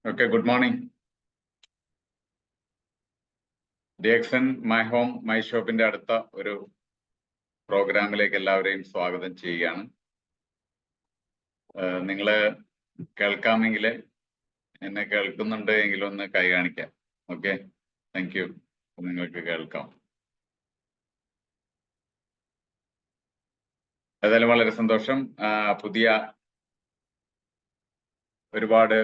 Okay, good morning. DXN my home my ഷോപ്പിന്റെ അടുത്ത ഒരു പ്രോഗ്രാമിലേക്ക് എല്ലാവരെയും സ്വാഗതം ചെയ്യുകയാണ്. നിങ്ങള് കേൾക്കാമെങ്കിൽ എന്നെ കേൾക്കുന്നുണ്ട് എങ്കിൽ ഒന്ന് കൈ കാണിക്കാം. Okay, thank you. നിങ്ങൾക്ക് കേൾക്കാം. ഏതായാലും വളരെ സന്തോഷം. പുതിയ ഒരുപാട്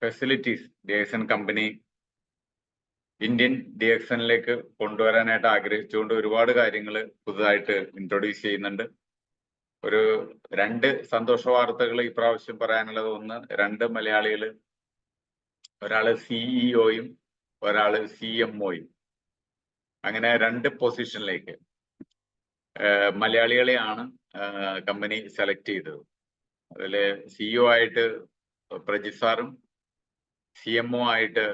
ഫെസിലിറ്റീസ് DXN കമ്പനി ഇന്ത്യൻ DXNലേക്ക് കൊണ്ടുവരാനായിട്ട് ആഗ്രഹിച്ചുകൊണ്ട് ഒരുപാട് കാര്യങ്ങൾ പുതുതായിട്ട് ഇൻട്രൊഡ്യൂസ് ചെയ്യുന്നുണ്ട്. ഒരു രണ്ട് സന്തോഷ വാർത്തകൾ ഈ പ്രാവശ്യം പറയാനുള്ളത്. ഒന്ന്, രണ്ട് മലയാളികൾ, ഒരാള് CEO-യും ഒരാള് CMO-യും, അങ്ങനെ രണ്ട് പൊസിഷനിലേക്ക് മലയാളികളെയാണ് കമ്പനി സെലക്ട് ചെയ്തത്. അതില് CEO ആയിട്ട് പ്രജിത് സാറും CMO ആയിട്ട്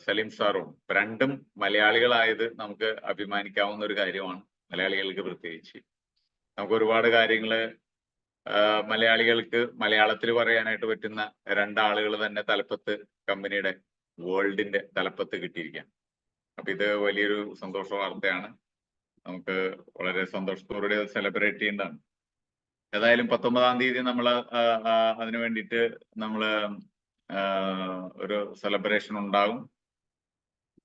സലീം സാറും. രണ്ടും മലയാളികളായത് നമുക്ക് അഭിമാനിക്കാവുന്ന ഒരു കാര്യമാണ്, മലയാളികൾക്ക് പ്രത്യേകിച്ച്. നമുക്ക് ഒരുപാട് കാര്യങ്ങള് മലയാളികൾക്ക് മലയാളത്തിൽ പറയാനായിട്ട് പറ്റുന്ന രണ്ടാളുകൾ തന്നെ തലപ്പത്ത്, കമ്പനിയുടെ വേൾഡിന്റെ തലപ്പത്ത് കിട്ടിയിരിക്കുകയാണ്. അപ്പൊ ഇത് വലിയൊരു സന്തോഷ വാർത്തയാണ്. നമുക്ക് വളരെ സന്തോഷത്തോടെ സെലിബ്രേറ്റ് ചെയ്യേണ്ടതാണ്. ഏതായാലും 19-ാം തീയതി നമ്മൾ അതിനു വേണ്ടിയിട്ട് നമ്മള് ഒരു സെലിബ്രേഷൻ ഉണ്ടാകും.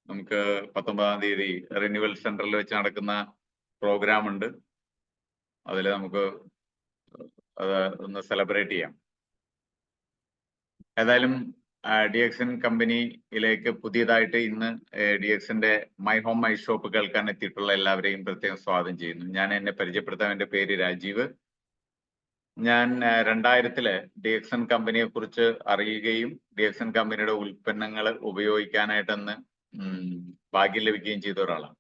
നമുക്ക് 19-ാം തീയതി റിന്യൂവൽ സെന്ററിൽ വെച്ച് നടക്കുന്ന പ്രോഗ്രാം ഉണ്ട്. അതിൽ നമുക്ക് അത് ഒന്ന് സെലിബ്രേറ്റ് ചെയ്യാം. ഏതായാലും DXN കമ്പനിയിലേക്ക് പുതിയതായിട്ട് ഇന്ന് DXNന്റെ മൈ ഹോം മൈ ഷോപ്പ് കേൾക്കാൻ എത്തിയിട്ടുള്ള എല്ലാവരെയും പ്രത്യേകം സ്വാഗതം ചെയ്യുന്നു. ഞാൻ എന്നെ പരിചയപ്പെടുത്താൻ, എൻ്റെ പേര് രാജീവ്. ഞാൻ 2000-ല് DXN കമ്പനിയെ കുറിച്ച് അറിയുകയും DXN കമ്പനിയുടെ ഉൽപ്പന്നങ്ങൾ ഉപയോഗിക്കാനായിട്ടന്ന് ഭാഗ്യം ലഭിക്കുകയും ചെയ്ത ഒരാളാണ്.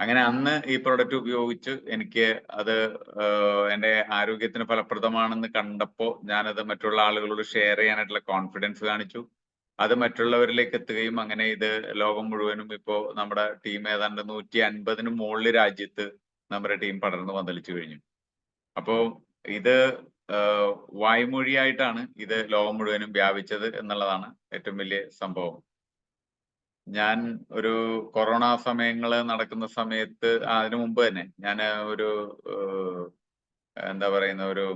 അങ്ങനെ അന്ന് ഈ പ്രൊഡക്റ്റ് ഉപയോഗിച്ച് എനിക്ക് അത് എൻ്റെ ആരോഗ്യത്തിന് ഫലപ്രദമാണെന്ന് കണ്ടപ്പോൾ ഞാനത് മറ്റുള്ള ആളുകളോട് ഷെയർ ചെയ്യാനായിട്ടുള്ള കോൺഫിഡൻസ് കാണിച്ചു. അത് മറ്റുള്ളവരിലേക്ക് എത്തുകയും അങ്ങനെ ഇത് ലോകം മുഴുവനും ഇപ്പോൾ നമ്മുടെ ടീം ഏതാണ്ട് 150-ന് മുകളിൽ രാജ്യത്ത് നമ്മുടെ ടീം പടർന്നു പന്തലിച്ചു കഴിഞ്ഞു. അപ്പോൾ ഇത് വായ്മൊഴിയായിട്ടാണ് ഇത് ലോകം മുഴുവനും വ്യാപിച്ചത് എന്നുള്ളതാണ് ഏറ്റവും വലിയ സംഭവം. ഞാൻ ഒരു കൊറോണ സമയങ്ങൾ നടക്കുന്ന സമയത്ത്, അതിനു മുമ്പ് തന്നെ ഞാൻ ഒരു എന്താ പറയുന്ന ഒരു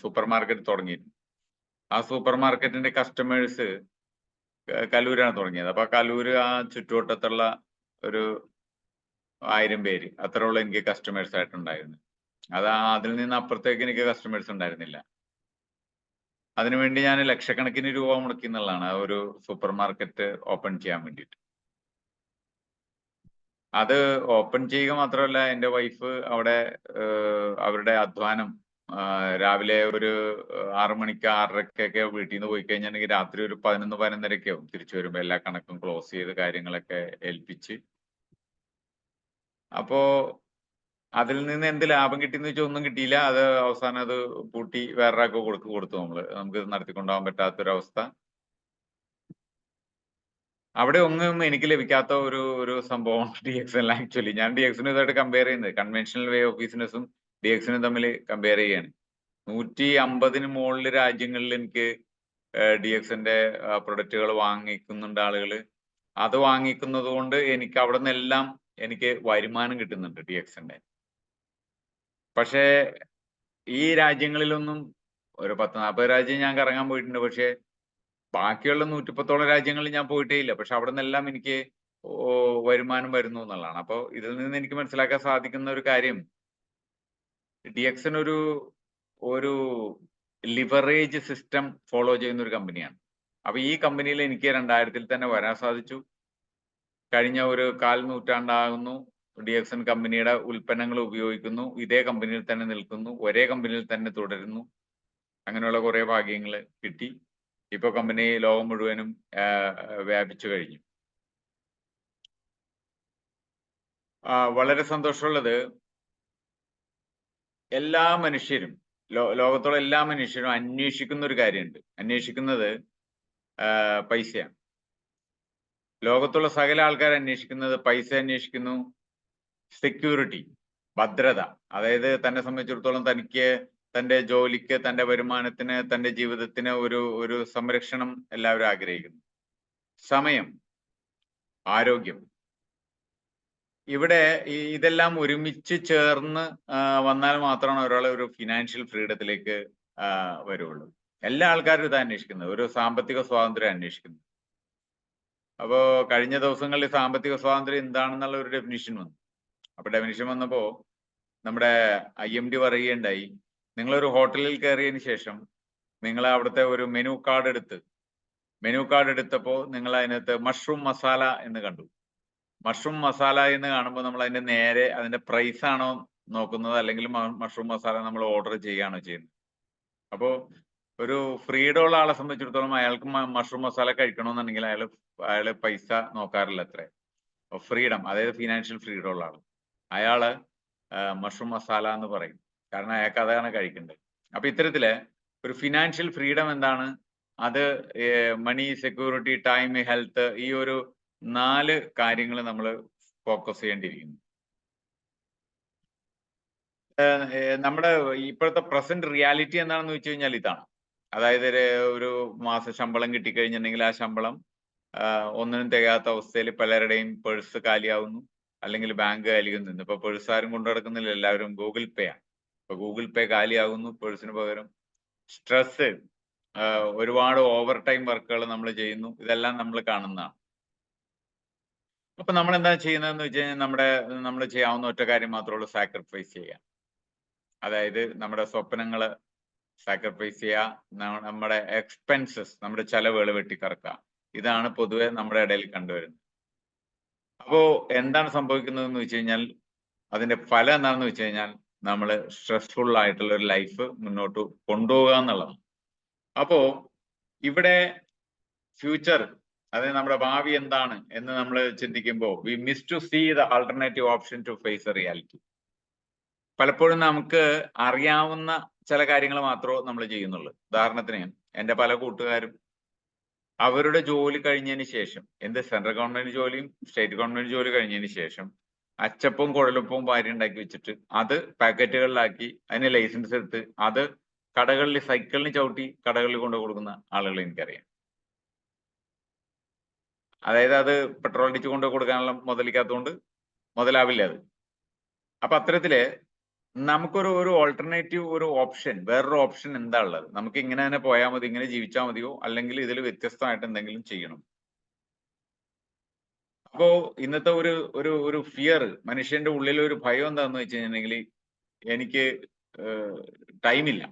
സൂപ്പർ മാർക്കറ്റ് തുടങ്ങിയിരുന്നു. ആ സൂപ്പർ മാർക്കറ്റിന്റെ കസ്റ്റമേഴ്സ് കലൂരാണ് തുടങ്ങിയത്. അപ്പൊ കലൂര് ആ ചുറ്റുവട്ടത്തുള്ള ഒരു 1000 പേര് അത്രയുള്ള എനിക്ക് കസ്റ്റമേഴ്സ് ആയിട്ടുണ്ടായിരുന്നു. അതിൽ നിന്ന് അപ്പുറത്തേക്ക് എനിക്ക് കസ്റ്റമേഴ്സ് ഉണ്ടായിരുന്നില്ല. അതിനുവേണ്ടി ഞാൻ ലക്ഷക്കണക്കിന് രൂപ മുടക്കി എന്നുള്ളതാണ് ഒരു സൂപ്പർ മാർക്കറ്റ് ഓപ്പൺ ചെയ്യാൻ വേണ്ടിയിട്ട്. അത് ഓപ്പൺ ചെയ്യുക മാത്രമല്ല, എൻ്റെ വൈഫ് അവിടെ അവരുടെ അധ്വാനം രാവിലെ ഒരു 6 മണിക്ക് 6:30-ക്കൊക്കെ വീട്ടിൽ നിന്ന് പോയി കഴിഞ്ഞിട്ടുണ്ടെങ്കിൽ രാത്രി ഒരു 11-11:30 ആവും തിരിച്ചു വരുമ്പോൾ എല്ലാ കണക്കും ക്ലോസ് ചെയ്ത് കാര്യങ്ങളൊക്കെ ഏൽപ്പിച്ച്. അപ്പോ അതിൽ നിന്ന് എന്ത് ലാഭം കിട്ടിയെന്ന് വെച്ചാൽ ഒന്നും കിട്ടിയില്ല. അത് അവസാനം അത് പൂട്ടി വേറൊരാൾക്ക് കൊടുത്തു. നമുക്ക് നടത്തിക്കൊണ്ടുപോകാൻ പറ്റാത്തൊരവസ്ഥ. അവിടെ ഒന്നും എനിക്ക് ലഭിക്കാത്ത ഒരു സംഭവം DXN. ആക്ച്വലി ഞാൻ DXN ഇതായിട്ട് കമ്പയർ ചെയ്യുന്നത്, കൺവെൻഷണൽ വേ ഓഫ് ബിസിനസ്സും DXN തമ്മിൽ കമ്പയർ ചെയ്യാണ്. 150-ന് മുകളിൽ രാജ്യങ്ങളിൽ എനിക്ക് DXNന്റെ പ്രൊഡക്റ്റുകൾ വാങ്ങിക്കുന്നുണ്ട് ആളുകൾ. അത് വാങ്ങിക്കുന്നത് കൊണ്ട് എനിക്ക് അവിടെ നിന്നെല്ലാം എനിക്ക് വരുമാനം കിട്ടുന്നുണ്ട് DXNന്റെ. പക്ഷേ ഈ രാജ്യങ്ങളിലൊന്നും, ഒരു 10-40 രാജ്യം ഞാൻ കറങ്ങാൻ പോയിട്ടുണ്ട്. പക്ഷേ ബാക്കിയുള്ള 110-ഓളം രാജ്യങ്ങളിൽ ഞാൻ പോയിട്ടേ ഇല്ല. പക്ഷെ അവിടെ നിന്നെല്ലാം എനിക്ക് വരുമാനം വരുന്നു എന്നുള്ളതാണ്. അപ്പോൾ ഇതിൽ നിന്ന് എനിക്ക് മനസ്സിലാക്കാൻ സാധിക്കുന്ന ഒരു കാര്യം, DXN ഒരു ലിവറേജ് സിസ്റ്റം ഫോളോ ചെയ്യുന്ന ഒരു കമ്പനിയാണ്. അപ്പൊ ഈ കമ്പനിയിൽ എനിക്ക് 2000-ൽ തന്നെ വരാൻ സാധിച്ചു. കഴിഞ്ഞ ഒരു 1/4 നൂറ്റാണ്ടാകുന്നു DXN കമ്പനിയുടെ ഉൽപ്പന്നങ്ങൾ ഉപയോഗിക്കുന്നു. ഇതേ കമ്പനിയിൽ തന്നെ നിൽക്കുന്നു, ഒരേ കമ്പനിയിൽ തന്നെ തുടരുന്നു. അങ്ങനെയുള്ള കുറെ ഭാഗ്യങ്ങൾ കിട്ടി. ഇപ്പൊ കമ്പനി ലോകം മുഴുവനും വ്യാപിച്ചു കഴിഞ്ഞു. വളരെ സന്തോഷമുള്ളത്, എല്ലാ മനുഷ്യരും, ലോകത്തുള്ള എല്ലാ മനുഷ്യരും അന്വേഷിക്കുന്ന ഒരു കാര്യമുണ്ട്. അന്വേഷിക്കുന്നത് പൈസയാണ്. ലോകത്തുള്ള സകല ആൾക്കാർ അന്വേഷിക്കുന്നത് പൈസ അന്വേഷിക്കുന്നു, സെക്യൂരിറ്റി, ഭദ്രത. അതായത് തന്നെ സംബന്ധിച്ചിടത്തോളം തനിക്ക് തന്റെ ജോലിക്ക്, തന്റെ വരുമാനത്തിന്, തന്റെ ജീവിതത്തിന് ഒരു സംരക്ഷണം എല്ലാവരും ആഗ്രഹിക്കുന്നു. സമയം, ആരോഗ്യം, ഇവിടെ ഇതെല്ലാം ഒരുമിച്ച് ചേർന്ന് വന്നാൽ മാത്രമാണ് ഒരാൾ ഒരു ഫിനാൻഷ്യൽ ഫ്രീഡത്തിലേക്ക് വരുള്ളൂ. എല്ലാ ആൾക്കാരും ഇത് അന്വേഷിക്കുന്നത്, ഒരു സാമ്പത്തിക സ്വാതന്ത്ര്യം അന്വേഷിക്കുന്നു. അപ്പോ കഴിഞ്ഞ ദിവസങ്ങളിൽ സാമ്പത്തിക സ്വാതന്ത്ര്യം എന്താണെന്നുള്ള ഒരു ഡെഫിനിഷൻ വന്നു. അപ്പൊ ഡെഫിനിഷൻ വന്നപ്പോ നമ്മുടെ IMD പറയുകയുണ്ടായി, നിങ്ങളൊരു ഹോട്ടലിൽ കയറിയതിന് ശേഷം നിങ്ങൾ അവിടുത്തെ ഒരു മെനു കാർഡ് എടുത്തപ്പോൾ നിങ്ങൾ അതിനകത്ത് മഷ്റൂം മസാല എന്ന് കണ്ടു. മഷ്റൂം മസാല എന്ന് കാണുമ്പോൾ നമ്മൾ അതിന്റെ നേരെ അതിന്റെ പ്രൈസ് ആണോ നോക്കുന്നത്, അല്ലെങ്കിൽ മഷ്റൂം മസാല നമ്മൾ ഓർഡർ ചെയ്യുകയാണോ ചെയ്യുന്നത്? അപ്പോൾ ഒരു ഫ്രീഡം ഉള്ള ആളെ സംബന്ധിച്ചിടത്തോളം അയാൾക്ക് മഷ്റൂം മസാല കഴിക്കണമെന്നുണ്ടെങ്കിൽ അയാൾ പൈസ നോക്കാറില്ല അത്രേ. ഫ്രീഡം, അതായത് ഫിനാൻഷ്യൽ ഫ്രീഡം ഉള്ള ആൾ, അയാള് മഷ്റൂം മസാല എന്ന് പറയും, കാരണം അയാൾക്ക് അതാണ് കഴിക്കേണ്ടത്. അപ്പൊ ഇത്തരത്തില് ഒരു ഫിനാൻഷ്യൽ ഫ്രീഡം എന്താണ്? അത് മണി, സെക്യൂരിറ്റി, ടൈം, ഹെൽത്ത്, ഈ ഒരു 4 കാര്യങ്ങൾ നമ്മൾ ഫോക്കസ് ചെയ്യേണ്ടിയിരിക്കുന്നു. നമ്മുടെ ഇപ്പോഴത്തെ പ്രസന്റ് റിയാലിറ്റി എന്താണെന്ന് വെച്ച് കഴിഞ്ഞാൽ ഇതാണ്. അതായത് ഒരു മാസ ശമ്പളം കിട്ടിക്കഴിഞ്ഞിട്ടുണ്ടെങ്കിൽ ആ ശമ്പളം ഒന്നിനും തികയാത്ത അവസ്ഥയിൽ പലരുടെയും പേഴ്സ് കാലിയാവുന്നു, അല്ലെങ്കിൽ ബാങ്ക് കാലിയാകുന്നു. ഇപ്പൊ പേഴ്സ് ആരും കൊണ്ടു നടക്കുന്നില്ല, എല്ലാവരും ഗൂഗിൾ പേ ആണ്. ഇപ്പൊ ഗൂഗിൾ പേ കാലിയാകുന്നു, പേഴ്സിന് പകരം. സ്ട്രെസ്, ഒരുപാട് ഓവർ ടൈം വർക്കുകൾ നമ്മൾ ചെയ്യുന്നു, ഇതെല്ലാം നമ്മൾ കാണുന്നതാണ്. അപ്പൊ നമ്മൾ എന്താ ചെയ്യുന്നതെന്ന് വെച്ച് കഴിഞ്ഞാൽ നമ്മൾ ചെയ്യാവുന്ന ഒറ്റ കാര്യം മാത്രമേ ഉള്ളൂ, സാക്രിഫൈസ് ചെയ്യുക. അതായത് നമ്മുടെ സ്വപ്നങ്ങള് സാക്രിഫൈസ് ചെയ്യുക, നമ്മുടെ എക്സ്പെൻസസ്, നമ്മുടെ ചെലവുകൾ വെട്ടിക്കറക്കുക. ഇതാണ് പൊതുവെ നമ്മുടെ ഇടയിൽ കണ്ടുവരുന്നത്. അപ്പോ എന്താണ് സംഭവിക്കുന്നതെന്ന് വെച്ച് കഴിഞ്ഞാൽ, അതിന്റെ ഫലം എന്താണെന്ന് വെച്ച് കഴിഞ്ഞാൽ, നമ്മൾ സ്ട്രെസ്ഫുൾ ആയിട്ടുള്ള ഒരു ലൈഫ് മുന്നോട്ട് കൊണ്ടുപോകുക എന്നുള്ളതാണ്. അപ്പോ ഇവിടെ ഫ്യൂച്ചർ, അതായത് നമ്മുടെ ഭാവി എന്താണ് എന്ന് നമ്മൾ ചിന്തിക്കുമ്പോൾ, we miss to see the alternative option to face a reality. പലപ്പോഴും നമുക്ക് അറിയാവുന്ന ചില കാര്യങ്ങൾ മാത്രമേ നമ്മൾ ചെയ്യുന്നുള്ളൂ. ഉദാഹരണത്തിന് എൻ്റെ പല കൂട്ടുകാരും അവരുടെ ജോലി കഴിഞ്ഞതിന് ശേഷം, സെൻട്രൽ ഗവൺമെന്റ് ജോലിയും സ്റ്റേറ്റ് ഗവൺമെന്റ് ജോലി കഴിഞ്ഞതിന് ശേഷം അച്ചപ്പവും കുഴലപ്പവും വാരി ഉണ്ടാക്കി വെച്ചിട്ട് അത് പാക്കറ്റുകളിലാക്കി അതിന് ലൈസൻസ് എടുത്ത് അത് കടകളിൽ സൈക്കിളിന് ചവിട്ടി കടകളിൽ കൊണ്ടു കൊടുക്കുന്ന ആളുകൾ എനിക്കറിയാം. അതായത് അത് പെട്രോൾ അടിച്ച് കൊണ്ടു കൊടുക്കാനുള്ള മുതലിക്കാത്തതുകൊണ്ട് മുതലാവില്ല അത്. അപ്പൊ അത്തരത്തില് നമുക്കൊരു ഓൾട്ടർനേറ്റീവ്, ഒരു ഓപ്ഷൻ, വേറൊരു ഓപ്ഷൻ എന്താ ഉള്ളത്? നമുക്ക് ഇങ്ങനെ തന്നെ പോയാൽ മതി, ഇങ്ങനെ ജീവിച്ചാൽ മതിയോ, അല്ലെങ്കിൽ ഇതിൽ വ്യത്യസ്തമായിട്ട് എന്തെങ്കിലും ചെയ്യണം? അപ്പോ ഇന്നത്തെ ഒരു ഫിയർ, മനുഷ്യന്റെ ഉള്ളിൽ ഒരു ഭയം എന്താണെന്ന് വെച്ച് കഴിഞ്ഞിട്ടുണ്ടെങ്കിൽ, എനിക്ക് ടൈമില്ല.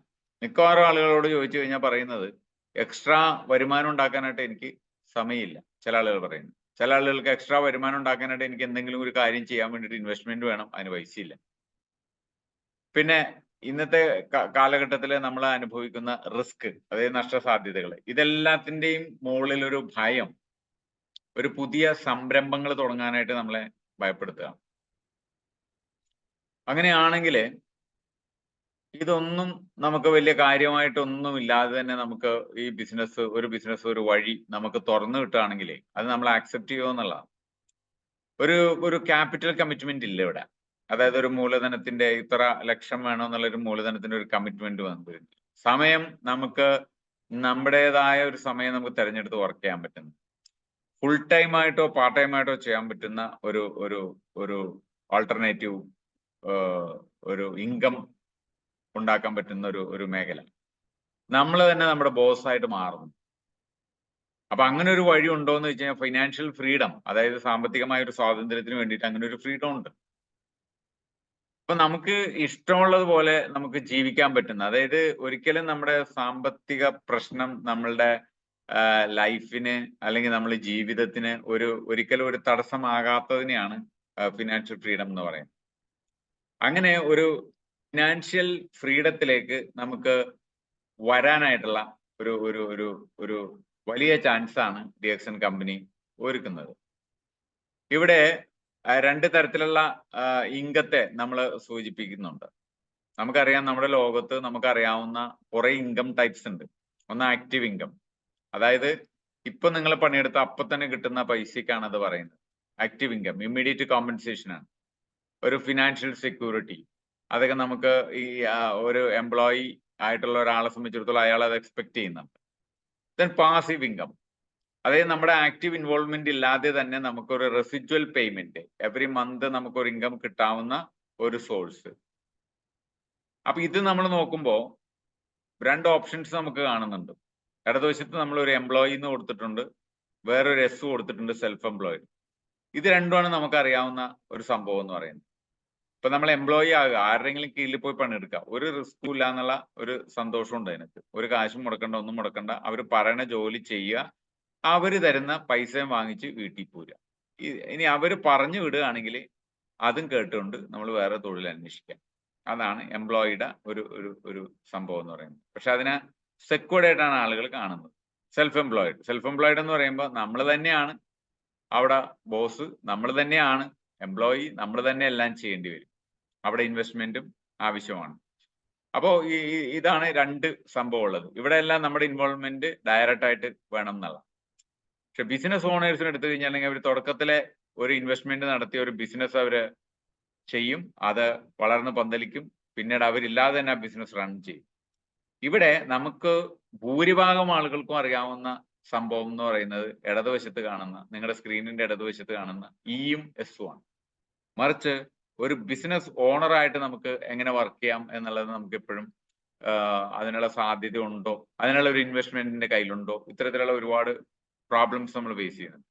മിക്കവാറും ആളുകളോട് ചോദിച്ചു കഴിഞ്ഞാൽ പറയുന്നത്, എക്സ്ട്രാ വരുമാനം ഉണ്ടാക്കാനായിട്ട് എനിക്ക് സമയമില്ല. ചില ആളുകൾ പറയുന്നു. ചില ആളുകൾക്ക് എക്സ്ട്രാ വരുമാനം ഉണ്ടാക്കാനായിട്ട് എനിക്ക് എന്തെങ്കിലും ഒരു കാര്യം ചെയ്യാൻ വേണ്ടിയിട്ട് ഇൻവെസ്റ്റ്മെന്റ് വേണം, അതിന് പൈസയില്ല. പിന്നെ ഇന്നത്തെ കാലഘട്ടത്തിൽ നമ്മൾ അനുഭവിക്കുന്ന റിസ്ക്, അതായത് നഷ്ടസാധ്യതകൾ, ഇതെല്ലാത്തിന്റെയും മുകളിൽ ഒരു ഭയം, ഒരു പുതിയ സംരംഭങ്ങൾ തുടങ്ങാനായിട്ട് നമ്മളെ ഭയപ്പെടുത്തുക. അങ്ങനെയാണെങ്കിൽ ഇതൊന്നും നമുക്ക് വലിയ കാര്യമായിട്ടൊന്നും ഇല്ലാതെ തന്നെ നമുക്ക് ഈ ബിസിനസ് ഒരു വഴി നമുക്ക് തുറന്നു കിട്ടുകയാണെങ്കിൽ അത് നമ്മൾ ആക്സെപ്റ്റ് ചെയ്യുമെന്നുള്ളതാണ്. ഒരു ക്യാപിറ്റൽ കമ്മിറ്റ്മെന്റ് ഇല്ല ഇവിടെ. അതായത് ഒരു മൂലധനത്തിന്റെ ഇത്ര ലക്ഷം വേണമെന്നുള്ള ഒരു മൂലധനത്തിന്റെ ഒരു കമ്മിറ്റ്മെന്റ് വന്നത്. സമയം നമുക്ക് നമ്മുടേതായ ഒരു സമയം നമുക്ക് തിരഞ്ഞെടുത്ത് വർക്ക് ചെയ്യാൻ പറ്റുന്നു. ഫുൾ ടൈം ആയിട്ടോ പാർട്ട് ടൈം ആയിട്ടോ ചെയ്യാൻ പറ്റുന്ന ഒരു ആൾട്ടർനേറ്റീവ് ഒരു ഇൻകം ഉണ്ടാക്കാൻ പറ്റുന്ന ഒരു മേഖല. നമ്മൾ തന്നെ നമ്മുടെ ബോസ് ആയിട്ട് മാറുന്നു. അപ്പൊ അങ്ങനെ ഒരു വഴി ഉണ്ടോ എന്ന് വെച്ച് കഴിഞ്ഞാൽ, ഫൈനാൻഷ്യൽ ഫ്രീഡം, അതായത് സാമ്പത്തികമായ ഒരു സ്വാതന്ത്ര്യത്തിന് വേണ്ടിയിട്ട് അങ്ങനെ ഒരു ഫ്രീഡം ഉണ്ട്. അപ്പൊ നമുക്ക് ഇഷ്ടമുള്ളതുപോലെ നമുക്ക് ജീവിക്കാൻ പറ്റുന്ന, അതായത് ഒരിക്കലും നമ്മുടെ സാമ്പത്തിക പ്രശ്നം നമ്മളുടെ ലൈഫിന് അല്ലെങ്കിൽ നമ്മുടെ ജീവിതത്തിന് ഒരിക്കലും ഒരു തടസ്സമാകാത്തതിനെയാണ് ഫിനാൻഷ്യൽ ഫ്രീഡം എന്ന് പറയുന്നത്. അങ്ങനെ ഒരു ഫിനാൻഷ്യൽ ഫ്രീഡത്തിലേക്ക് നമുക്ക് വരാനായിട്ടുള്ള ഒരു വലിയ ചാൻസ് ആണ് DXN കമ്പനി ഒരുക്കുന്നത്. ഇവിടെ 2 തരത്തിലുള്ള ഇൻകത്തെ നമ്മൾ സൂചിപ്പിക്കുന്നുണ്ട്. നമുക്കറിയാം, നമ്മുടെ ലോകത്ത് നമുക്കറിയാവുന്ന കുറെ ഇൻകം ടൈപ്സ് ഉണ്ട്. ഒന്ന് ആക്റ്റീവ് ഇൻകം, അതായത് ഇപ്പൊ നിങ്ങൾ പണിയെടുത്ത അപ്പൊ തന്നെ കിട്ടുന്ന പൈസക്കാണ് അത് പറയുന്നത്. ആക്റ്റീവ് ഇൻകം ഇമ്മീഡിയറ്റ് കോമ്പൻസേഷൻ ആണ്, ഒരു ഫിനാൻഷ്യൽ സെക്യൂരിറ്റി. അതൊക്കെ നമുക്ക് ഈ ഒരു എംപ്ലോയി ആയിട്ടുള്ള ഒരാളെ സംബന്ധിച്ചിടത്തോളം അയാൾ അത് എക്സ്പെക്ട് ചെയ്യുന്നുണ്ട്. ദെൻ പാസീവ് ഇൻകം, അതായത് നമ്മുടെ ആക്റ്റീവ് ഇൻവോൾവ്മെന്റ് ഇല്ലാതെ തന്നെ നമുക്കൊരു റെസിജ്വൽ പേയ്മെന്റ് എവറി മന്ത് നമുക്കൊരു ഇൻകം കിട്ടാവുന്ന ഒരു സോഴ്സ്. അപ്പൊ ഇത് നമ്മൾ നോക്കുമ്പോൾ 2 ഓപ്ഷൻസ് നമുക്ക് കാണുന്നുണ്ട്. ഇടതുവശത്ത് നമ്മൾ ഒരു എംപ്ലോയി എന്ന് കൊടുത്തിട്ടുണ്ട്, വേറൊരു എസ് കൊടുത്തിട്ടുണ്ട്, സെൽഫ് എംപ്ലോയിഡ്. ഇത് രണ്ടുമാണ് നമുക്ക് അറിയാവുന്ന ഒരു സംഭവം എന്ന് പറയുന്നത്. ഇപ്പൊ നമ്മൾ എംപ്ലോയി ആകുക, ആരുടെങ്കിലും കീഴിൽ പോയി പണിയെടുക്കുക, ഒരു റിസ്കും ഇല്ല എന്നുള്ള ഒരു സന്തോഷമുണ്ട് അതിനകത്ത്. ഒരു കാശും മുടക്കണ്ട, ഒന്നും മുടക്കണ്ട, അവർ പറയണ ജോലി ചെയ്യുക, അവര് തരുന്ന പൈസയും വാങ്ങിച്ച് വീട്ടിൽ പോരുക. ഇനി അവര് പറഞ്ഞു വിടുകയാണെങ്കിൽ അതും കേട്ടുകൊണ്ട് നമ്മൾ വേറെ തൊഴിൽ അന്വേഷിക്കാം. അതാണ് എംപ്ലോയിയുടെ ഒരു ഒരു ഒരു സംഭവം എന്ന് പറയുന്നത്. പക്ഷെ അതിനെ സെക്യൂർഡ് ആയിട്ടാണ് ആളുകൾ കാണുന്നത്. സെൽഫ് എംപ്ലോയിഡ് എന്ന് പറയുമ്പോൾ നമ്മൾ തന്നെയാണ് അവിടെ ബോസ്, നമ്മൾ തന്നെയാണ് എംപ്ലോയി, നമ്മൾ തന്നെ എല്ലാം ചെയ്യേണ്ടി വരും. അവിടെ ഇൻവെസ്റ്റ്മെന്റും ആവശ്യമാണ്. അപ്പോൾ ഇതാണ് 2 സംഭവം ഉള്ളത്. ഇവിടെ എല്ലാം നമ്മുടെ ഇൻവോൾവ്മെന്റ് ഡയറക്റ്റ് ആയിട്ട് വേണം എന്നുള്ള. പക്ഷെ ബിസിനസ് ഓണേഴ്സിന് എടുത്തു കഴിഞ്ഞാൽ അവർ തുടക്കത്തിലെ ഒരു ഇൻവെസ്റ്റ്മെന്റ് നടത്തിയ ഒരു ബിസിനസ് അവര് ചെയ്യും, അത് വളർന്ന് പന്തലിക്കും, പിന്നീട് അവരില്ലാതെ തന്നെ ആ ബിസിനസ് റൺ ചെയ്യും. ഇവിടെ നമുക്ക് ഭൂരിഭാഗം ആളുകൾക്കും അറിയാവുന്ന സംഭവം എന്ന് പറയുന്നത് ഇടതുവശത്ത് കാണുന്ന, നിങ്ങളുടെ സ്ക്രീനിന്റെ ഇടതുവശത്ത് കാണുന്ന ഇയും എസും ആണ്. മറിച്ച് ഒരു ബിസിനസ് ഓണറായിട്ട് നമുക്ക് എങ്ങനെ വർക്ക് ചെയ്യാം എന്നുള്ളത് നമുക്ക് എപ്പോഴും അതിനുള്ള സാധ്യത ഉണ്ടോ, അതിനുള്ള ഒരു ഇൻവെസ്റ്റ്മെന്റിന്റെ കയ്യിലുണ്ടോ, ഇത്തരത്തിലുള്ള ഒരുപാട് പ്രോബ്ലംസ് നമ്മൾ ഫേസ് ചെയ്യുന്നുണ്ട്.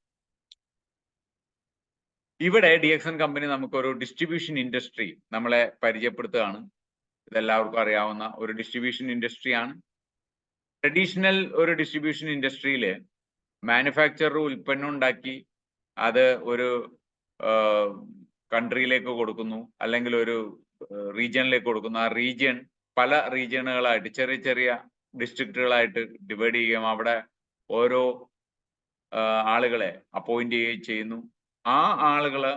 ഇവിടെ DXN കമ്പനി നമുക്കൊരു ഡിസ്ട്രിബ്യൂഷൻ ഇൻഡസ്ട്രി നമ്മളെ പരിചയപ്പെടുത്തുകയാണ്. ഇതെല്ലാവർക്കും അറിയാവുന്ന ഒരു ഡിസ്ട്രിബ്യൂഷൻ ഇൻഡസ്ട്രിയാണ്. ട്രഡീഷണൽ ഒരു ഡിസ്ട്രിബ്യൂഷൻ ഇൻഡസ്ട്രിയിൽ മാനുഫാക്ചറർ ഉൽപ്പന്നം ഉണ്ടാക്കി അത് ഒരു കൺട്രിയിലേക്ക് കൊടുക്കുന്നു, അല്ലെങ്കിൽ ഒരു റീജിയനിലേക്ക് കൊടുക്കുന്നു. ആ റീജിയൻ പല റീജിയനുകളായിട്ട്, ചെറിയ ചെറിയ ഡിസ്ട്രിക്റ്റുകളായിട്ട് ഡിവൈഡ് ചെയ്യുകയും അവിടെ ഓരോ ആളുകളെ അപ്പോയിന്റ് ചെയ്യുന്നു. ആ ആളുകള്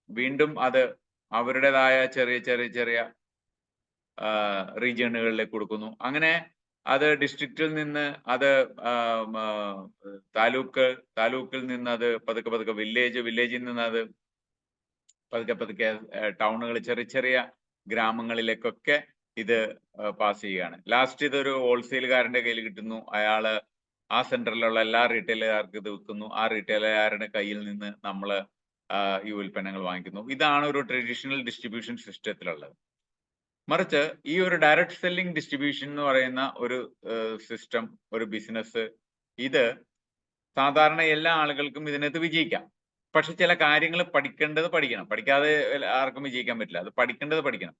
വീണ്ടും അത് അവരുടേതായ ചെറിയ ചെറിയ ചെറിയ റീജിയനുകളിലേക്ക് കൊടുക്കുന്നു. അങ്ങനെ അത് ഡിസ്ട്രിക്റ്റിൽ നിന്ന് അത് താലൂക്കിൽ നിന്ന് അത് പതുക്കെ പതുക്കെ വില്ലേജിൽ നിന്ന് അത് പതുക്കെ പതുക്കെ ടൗണുകൾ, ചെറിയ ചെറിയ ഗ്രാമങ്ങളിലേക്കൊക്കെ ഇത് പാസ് ചെയ്യുകയാണ്. ലാസ്റ്റ് ഇതൊരു ഹോൾസെയിലുകാരന്റെ കയ്യിൽ കിട്ടുന്നു. അയാള് ആ സെന്ററിലുള്ള എല്ലാ റീറ്റെയിലുകാർക്ക് ഇത് വിൽക്കുന്നു. ആ റീറ്റെയിലുകാരുടെ കയ്യിൽ നിന്ന് നമ്മൾ ഈ ഉൽപ്പന്നങ്ങൾ വാങ്ങിക്കുന്നു. ഇതാണ് ഒരു ട്രഡീഷണൽ ഡിസ്ട്രിബ്യൂഷൻ സിസ്റ്റത്തിലുള്ളത്. മറിച്ച് ഈ ഒരു ഡയറക്റ്റ് സെല്ലിംഗ് ഡിസ്ട്രിബ്യൂഷൻ എന്ന് പറയുന്ന ഒരു സിസ്റ്റം, ഒരു ബിസിനസ്, ഇത് സാധാരണ എല്ലാ ആളുകൾക്കും ഇതിനകത്ത് വിജയിക്കാം. പക്ഷെ ചില കാര്യങ്ങൾ പഠിക്കേണ്ടത് പഠിക്കണം. പഠിക്കാതെ ആർക്കും വിജയിക്കാൻ പറ്റില്ല. അത് പഠിക്കേണ്ടത് പഠിക്കണം.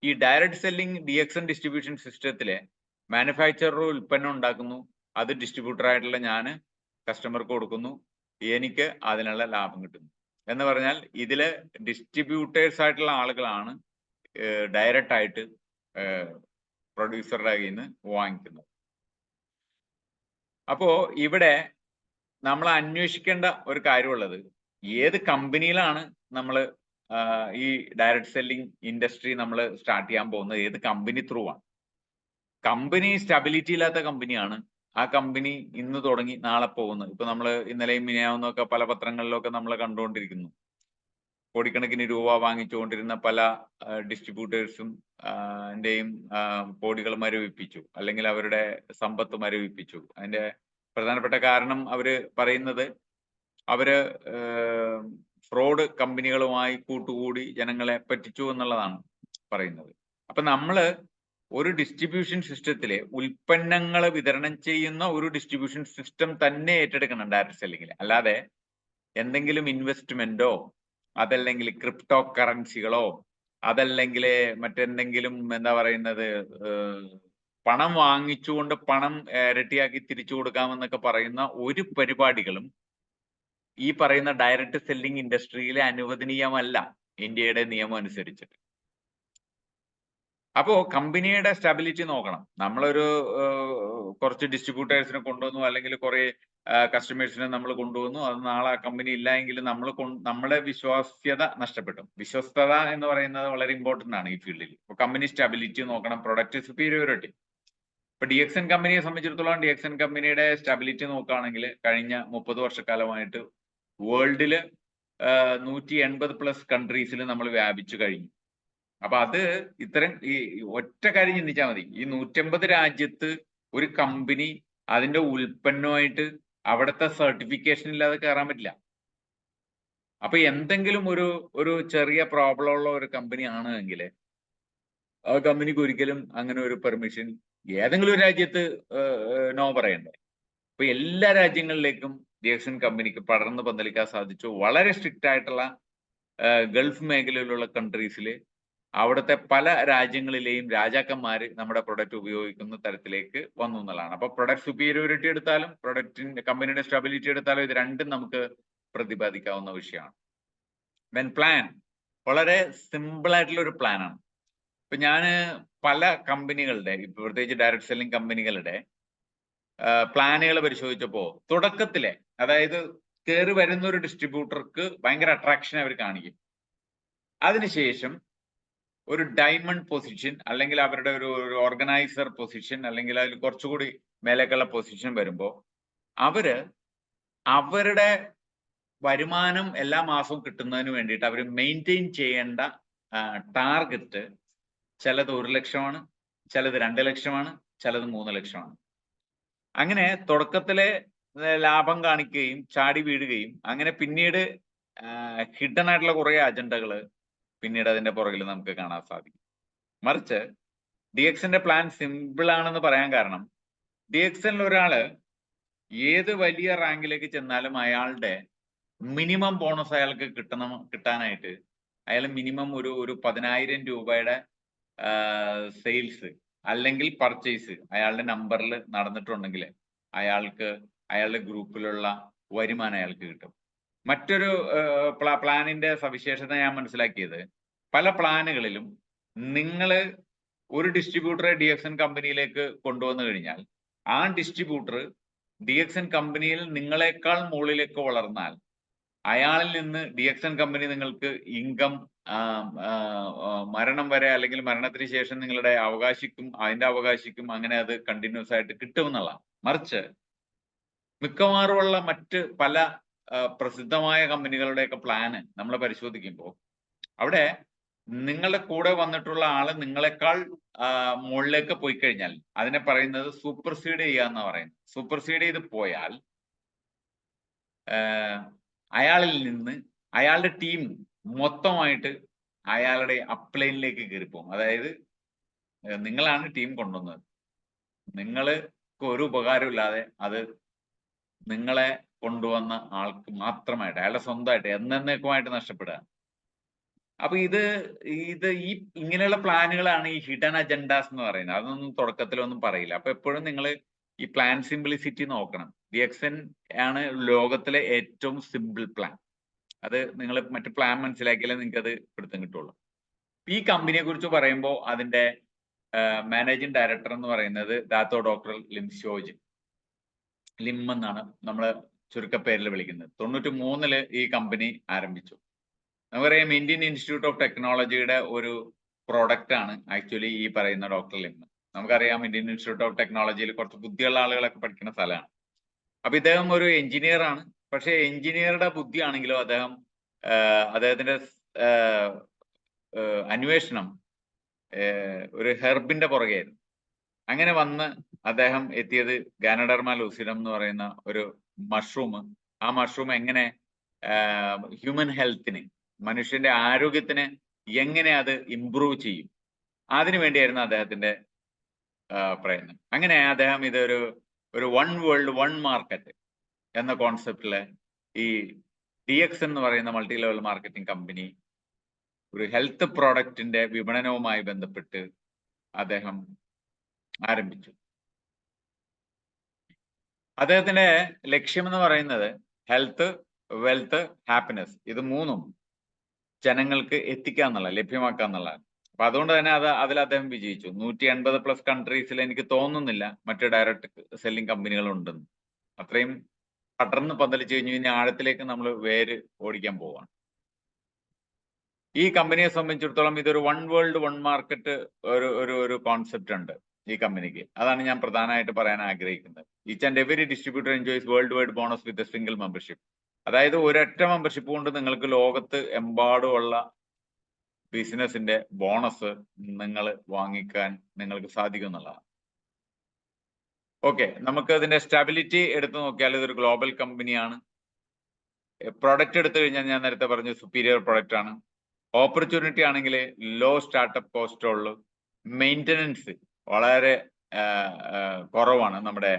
ഈ ഡയറക്റ്റ് സെല്ലിംഗ് DXN ഡിസ്ട്രിബ്യൂഷൻ സിസ്റ്റത്തിലെ മാനുഫാക്ചറർ ഉൽപ്പന്നം ഉണ്ടാക്കുന്നു, അത് ഡിസ്ട്രിബ്യൂട്ടർ ആയിട്ടുള്ള ഞാൻ കസ്റ്റമർക്ക് കൊടുക്കുന്നു, എനിക്ക് അതിനുള്ള ലാഭം കിട്ടുന്നു എന്ന് പറഞ്ഞാൽ ഇതില് ഡിസ്ട്രിബ്യൂട്ടേഴ്സ് ആയിട്ടുള്ള ആളുകളാണ് ഡയറക്റ്റ് ആയിട്ട് പ്രൊഡ്യൂസറുടെ കയ്യിൽ നിന്ന് വാങ്ങിക്കുന്നത്. അപ്പോ ഇവിടെ നമ്മൾ അന്വേഷിക്കേണ്ട ഒരു കാര്യമുള്ളത്, ഏത് കമ്പനിയിലാണ് നമ്മൾ ഈ ഡയറക്റ്റ് സെല്ലിംഗ് ഇൻഡസ്ട്രി നമ്മൾ സ്റ്റാർട്ട് ചെയ്യാൻ പോകുന്നത്, ഏത് കമ്പനി ത്രൂ ആണ്. കമ്പനി സ്റ്റെബിലിറ്റി ഇല്ലാത്ത കമ്പനിയാണ്. ആ കമ്പനി ഇന്ന് തുടങ്ങി നാളെ പോകുന്നത്. ഇപ്പൊ നമ്മൾ ഇന്നലെയും മിനിയാവുന്നൊക്കെ പല പത്രങ്ങളിലൊക്കെ നമ്മൾ കണ്ടുകൊണ്ടിരിക്കുന്നു. കോടിക്കണക്കിന് രൂപ വാങ്ങിച്ചുകൊണ്ടിരുന്ന പല ഡിസ്ട്രിബ്യൂട്ടേഴ്സും ന്റെയും കോടികൾ മരവിപ്പിച്ചു, അല്ലെങ്കിൽ അവരുടെ സമ്പത്ത് മരവിപ്പിച്ചു. അതിന്റെ പ്രധാനപ്പെട്ട കാരണം അവര് പറയുന്നത്, അവര് ഫ്രോഡ് കമ്പനികളുമായി കൂട്ടുകൂടി ജനങ്ങളെ പറ്റിച്ചു എന്നുള്ളതാണ് പറയുന്നത്. അപ്പൊ നമ്മള് ഒരു ഡിസ്ട്രിബ്യൂഷൻ സിസ്റ്റത്തിലെ ഉൽപ്പന്നങ്ങൾ വിതരണം ചെയ്യുന്ന ഒരു ഡിസ്ട്രിബ്യൂഷൻ സിസ്റ്റം തന്നെ ഏറ്റെടുക്കണം ഡയറക്റ്റ് സെല്ലിങ്ങിൽ. അല്ലാതെ എന്തെങ്കിലും ഇൻവെസ്റ്റ്മെന്റോ, അതല്ലെങ്കിൽ ക്രിപ്റ്റോ കറൻസികളോ, അതല്ലെങ്കിൽ മറ്റെന്തെങ്കിലും എന്താ പറയുന്നത്, പണം വാങ്ങിച്ചുകൊണ്ട് പണം ഇരട്ടിയാക്കി തിരിച്ചു കൊടുക്കാമെന്നൊക്കെ പറയുന്ന ഒരു പരിപാടികളും ഈ പറയുന്ന ഡയറക്റ്റ് സെല്ലിംഗ് ഇൻഡസ്ട്രിയിലെ അനുവദനീയമല്ല ഇന്ത്യയുടെ നിയമം അനുസരിച്ചിട്ട്. അപ്പോ കമ്പനിയുടെ സ്റ്റെബിലിറ്റി നോക്കണം. നമ്മളൊരു കുറച്ച് ഡിസ്ട്രിബ്യൂട്ടേഴ്സിനെ കൊണ്ടുവന്നു, അല്ലെങ്കിൽ കുറെ കസ്റ്റമേഴ്സിനെ നമ്മൾ കൊണ്ടുവന്നു, അത് നാളെ ആ കമ്പനി ഇല്ല എങ്കിൽ നമ്മളെ വിശ്വാസ്യത നഷ്ടപ്പെട്ടു. വിശ്വസ്തത എന്ന് പറയുന്നത് വളരെ ഇമ്പോർട്ടന്റ് ആണ് ഈ ഫീൽഡിൽ. ഇപ്പൊ കമ്പനി സ്റ്റെബിലിറ്റി നോക്കണം, പ്രൊഡക്റ്റ് സുപ്പീരിയോറിറ്റി. ഇപ്പൊ DXN കമ്പനിയെ സംബന്ധിച്ചിടത്തോളം DXN കമ്പനിയുടെ സ്റ്റെബിലിറ്റി നോക്കുകയാണെങ്കിൽ കഴിഞ്ഞ 30 വർഷക്കാലമായിട്ട് വേൾഡില് 180+ കൺട്രീസിൽ നമ്മൾ വ്യാപിച്ചു കഴിഞ്ഞു. അപ്പൊ അത് ഇത്തരം ഈ ഒറ്റ കാര്യം ചിന്തിച്ചാൽ മതി. ഈ 150 രാജ്യത്ത് ഒരു കമ്പനി അതിന്റെ ഉൽപ്പന്നമായിട്ട് അവിടുത്തെ സർട്ടിഫിക്കേഷൻ ഇല്ലാതെ കയറാൻ പറ്റില്ല. അപ്പൊ എന്തെങ്കിലും ഒരു ചെറിയ പ്രോബ്ലം ഉള്ള ഒരു കമ്പനി ആണ് എങ്കിൽ ആ കമ്പനിക്ക് ഒരിക്കലും അങ്ങനെ ഒരു പെർമിഷൻ ഏതെങ്കിലും ഒരു രാജ്യത്ത് നോ പറയണ്ടേ. അപ്പൊ എല്ലാ രാജ്യങ്ങളിലേക്കും ഡിഎക്സൺ കമ്പനിക്ക് പടർന്ന് പന്തലിക്കാൻ സാധിച്ചു. വളരെ സ്ട്രിക്റ്റ് ആയിട്ടുള്ള ഗൾഫ് മേഖലയിലുള്ള കൺട്രീസിൽ അവിടുത്തെ പല രാജ്യങ്ങളിലെയും രാജാക്കന്മാര് നമ്മുടെ പ്രൊഡക്റ്റ് ഉപയോഗിക്കുന്ന തരത്തിലേക്ക് വന്നു എന്നുള്ളതാണ്. അപ്പൊ പ്രൊഡക്റ്റ് സുപ്പീരിയോറിറ്റി എടുത്താലും പ്രൊഡക്റ്റിന്റെ കമ്പനിയുടെ സ്റ്റെബിലിറ്റി എടുത്താലും ഇത് രണ്ടും നമുക്ക് പ്രതിപാദിക്കാവുന്ന വിഷയമാണ്. വെൻ പ്ലാൻ വളരെ സിമ്പിൾ ആയിട്ടുള്ള ഒരു പ്ലാനാണ്. ഇപ്പൊ ഞാൻ പല കമ്പനികളുടെ ഇപ്പൊ പ്രത്യേകിച്ച് ഡയറക്ട് സെല്ലിംഗ് കമ്പനികളുടെ പ്ലാനുകൾ പരിശോധിച്ചപ്പോ തുടക്കത്തിലെ അതായത് കയറി വരുന്ന ഒരു ഡിസ്ട്രിബ്യൂട്ടർക്ക് ഭയങ്കര അട്രാക്ഷൻ അവർ കാണിക്കും. അതിനുശേഷം ഒരു ഡയമണ്ട് പൊസിഷൻ അല്ലെങ്കിൽ അവരുടെ ഒരു ഓർഗനൈസർ പൊസിഷൻ അല്ലെങ്കിൽ അതിൽ കുറച്ചുകൂടി മേലേക്കുള്ള പൊസിഷൻ വരുമ്പോൾ അവരുടെ വരുമാനം എല്ലാ മാസവും കിട്ടുന്നതിന് വേണ്ടിയിട്ട് അവർ മെയിൻറ്റെയിൻ ചെയ്യേണ്ട ടാർഗറ്റ് ചിലത് 1 ലക്ഷമാണ്, ചിലത് 2 ലക്ഷമാണ്, ചിലത് 3 ലക്ഷമാണ്. അങ്ങനെ തുടക്കത്തിലെ ലാഭം കാണിക്കുകയും ചാടി വീഴുകയും അങ്ങനെ പിന്നീട് ഹിഡൻ ആയിട്ടുള്ള കുറെ അജണ്ടകൾ പിന്നീട് അതിന്റെ പുറകിൽ നമുക്ക് കാണാൻ സാധിക്കും. മറിച്ച് ഡിഎക്സിന്റെ പ്ലാൻ സിമ്പിൾ ആണെന്ന് പറയാൻ കാരണം ഡിഎക്സിൽ ഒരാള് ഏത് വലിയ റാങ്കിലേക്ക് ചെന്നാലും അയാളുടെ മിനിമം ബോണസ് അയാൾക്ക് കിട്ടാനായിട്ട് അയാൾ മിനിമം ഒരു 10,000 രൂപയുടെ സെയിൽസ് അല്ലെങ്കിൽ പർച്ചേസ് അയാളുടെ നമ്പറിൽ നടന്നിട്ടുണ്ടെങ്കിൽ അയാളുടെ ഗ്രൂപ്പിലുള്ള വരുമാനം അയാൾക്ക് കിട്ടും. മറ്റൊരു പ്ലാനിന്റെ സവിശേഷത ഞാൻ മനസ്സിലാക്കിയത് പല പ്ലാനുകളിലും നിങ്ങൾ ഒരു ഡിസ്ട്രിബ്യൂട്ടറെ ഡിഎക്സൺ കമ്പനിയിലേക്ക് കൊണ്ടുവന്നു കഴിഞ്ഞാൽ ആ ഡിസ്ട്രിബ്യൂട്ടർ ഡിഎക്സൺ കമ്പനിയിൽ നിങ്ങളെക്കാൾ മുകളിലേക്ക് വളർന്നാൽ അയാളിൽ നിന്ന് ഡിഎക്സൺ കമ്പനി നിങ്ങൾക്ക് ഇൻകം മരണം വരെ അല്ലെങ്കിൽ മരണത്തിന് ശേഷം നിങ്ങളുടെ അതിന്റെ അവകാശിക്കും അങ്ങനെ അത് കണ്ടിന്യൂസ് ആയിട്ട് കിട്ടുമെന്നുള്ള. മറിച്ച് മിക്കവാറുമുള്ള മറ്റ് പല പ്രസിദ്ധമായ കമ്പനികളുടെയൊക്കെ പ്ലാന് നമ്മൾ പരിശോധിക്കുമ്പോൾ അവിടെ നിങ്ങളുടെ കൂടെ വന്നിട്ടുള്ള ആള് നിങ്ങളെക്കാൾ മുകളിലേക്ക് പോയി കഴിഞ്ഞാൽ അതിനെ പറയുന്നത് സൂപ്പർസീഡ് ചെയ്യുക എന്നാ പറയുന്നത്. സൂപ്പർസീഡ് ചെയ്ത് പോയാൽ അയാളിൽ നിന്ന് അയാളുടെ ടീം മൊത്തമായിട്ട് അയാളുടെ അപ്ലൈനിലേക്ക് കയറിപ്പോകും. അതായത് നിങ്ങളാണ് ടീം കൊണ്ടുവന്നത്, നിങ്ങൾക്ക് ഒരു ഉപകാരമില്ലാതെ അത് നിങ്ങളെ കൊണ്ടുവന്ന ആൾക്ക് മാത്രമായിട്ട് അയാളുടെ സ്വന്തമായിട്ട് എന്നേക്കുമായിട്ട് നഷ്ടപ്പെടുക. അപ്പൊ ഇങ്ങനെയുള്ള പ്ലാനുകളാണ് ഈ ഹിഡൻ അജണ്ടാസ് എന്ന് പറയുന്നത്. അതൊന്നും തുടക്കത്തിലൊന്നും പറയില്ല. അപ്പൊ എപ്പോഴും നിങ്ങൾ ഈ പ്ലാൻ സിംപ്ലിസിറ്റി നോക്കണം. ഡിഎക്സൺ ആണ് ലോകത്തിലെ ഏറ്റവും സിമ്പിൾ പ്ലാൻ. അത് നിങ്ങൾ മറ്റു പ്ലാൻ മനസ്സിലാക്കിയാലേ നിങ്ങൾക്ക് അത് പിടുത്തം കിട്ടുള്ളൂ. ഈ കമ്പനിയെ കുറിച്ച് പറയുമ്പോൾ അതിന്റെ മാനേജിംഗ് ഡയറക്ടർ എന്ന് പറയുന്നത് ഡാത്തോ ഡോക്ടർ ലിം എന്നാണ് നമ്മൾ ചുരുക്കപ്പേരിൽ വിളിക്കുന്നത്. 93 ഈ കമ്പനി ആരംഭിച്ചു. നമുക്കറിയാം ഇന്ത്യൻ ഇൻസ്റ്റിറ്റ്യൂട്ട് ഓഫ് ടെക്നോളജിയുടെ ഒരു പ്രോഡക്റ്റ് ആണ് ആക്ച്വലി ഈ പറയുന്ന ഡോക്ടർ ലിം. നമുക്കറിയാം ഇന്ത്യൻ ഇൻസ്റ്റിറ്റ്യൂട്ട് ഓഫ് ടെക്നോളജിയിൽ കുറച്ച് ബുദ്ധിയുള്ള ആളുകളൊക്കെ പഠിക്കുന്ന സ്ഥലമാണ്. അപ്പൊ ഇദ്ദേഹം ഒരു എഞ്ചിനീയർ ആണ്. പക്ഷേ എഞ്ചിനീയറുടെ ബുദ്ധിയാണെങ്കിലോ അദ്ദേഹത്തിന്റെ അന്വേഷണം ഒരു ഹെർബിന്റെ പുറകെയായിരുന്നു. അങ്ങനെ വന്ന് അദ്ദേഹം എത്തിയത് ഗാനഡർമ ലൂസിഡം എന്ന് പറയുന്ന ഒരു മഷ്റൂം. ആ മഷ്റൂം എങ്ങനെ ഹ്യൂമൻ ഹെൽത്തിന്, മനുഷ്യന്റെ ആരോഗ്യത്തിന് എങ്ങനെ അത് ഇംപ്രൂവ് ചെയ്യും, അതിനു വേണ്ടിയായിരുന്നു അദ്ദേഹത്തിന്റെ പ്രയത്നം. അങ്ങനെ അദ്ദേഹം ഇതൊരു 1 വേൾഡ് 1 മാർക്കറ്റ് എന്ന കോൺസെപ്റ്റില് ഈ ഡിഎക്സ് എന്ന് പറയുന്ന മൾട്ടി ലെവൽ മാർക്കറ്റിംഗ് കമ്പനി ഒരു ഹെൽത്ത് പ്രോഡക്റ്റിന്റെ വിപണനവുമായി ബന്ധപ്പെട്ട് അദ്ദേഹം ആരംഭിച്ചു. അദ്ദേഹത്തിന്റെ ലക്ഷ്യം എന്ന് പറയുന്നത് ഹെൽത്ത്, വെൽത്ത്, ഹാപ്പിനെസ് ഇത് 3ഉം ജനങ്ങൾക്ക് എത്തിക്കുക എന്നുള്ള, ലഭ്യമാക്കുക എന്നുള്ളതാണ്. അപ്പൊ അതുകൊണ്ട് തന്നെ അതിൽ അദ്ദേഹം വിജയിച്ചു. 180+ കൺട്രീസിൽ എനിക്ക് തോന്നുന്നില്ല മറ്റു ഡയറക്ട് സെല്ലിംഗ് കമ്പനികൾ ഉണ്ടെന്ന്. അത്രയും പടർന്ന് പന്തലിച്ചു കഴിഞ്ഞു കഴിഞ്ഞാൽ ആഴത്തിലേക്ക് നമ്മൾ വേര് ഓടിക്കാൻ പോവാണ്. ഈ കമ്പനിയെ സംബന്ധിച്ചിടത്തോളം ഇതൊരു 1 വേൾഡ് 1 മാർക്കറ്റ് ഒരു കോൺസെപ്റ്റ് ഉണ്ട് ഈ കമ്പനിക്ക്. അതാണ് ഞാൻ പ്രധാനമായിട്ട് പറയാൻ ആഗ്രഹിക്കുന്നത്. Each and every distributor enjoys world wide bonus with a single membership. അതായത് ഒരൊറ്റ മെമ്പർഷിപ്പ് കൊണ്ട് നിങ്ങൾക്ക് ലോകത്ത് എമ്പാടുമുള്ള ബിസിനസിന്റെ ബോണസ് നിങ്ങൾ വാങ്ങിക്കാൻ നിങ്ങൾക്ക് സാധിക്കും എന്നുള്ളതാണ്. ഓക്കെ, നമുക്ക് അതിന്റെ സ്റ്റെബിലിറ്റി എടുത്തു നോക്കിയാൽ ഇതൊരു ഗ്ലോബൽ കമ്പനിയാണ്. പ്രൊഡക്റ്റ് എടുത്തു കഴിഞ്ഞാൽ ഞാൻ നേരത്തെ പറഞ്ഞു സുപ്പീരിയർ പ്രൊഡക്റ്റ് ആണ്. ഓപ്പർച്യൂണിറ്റി ആണെങ്കിൽ ലോ സ്റ്റാർട്ടപ്പ് കോസ്റ്റ് ഉള്ളു. മെയിൻ്റനൻസ് വളരെ കുറവാണ് നമ്മുടെ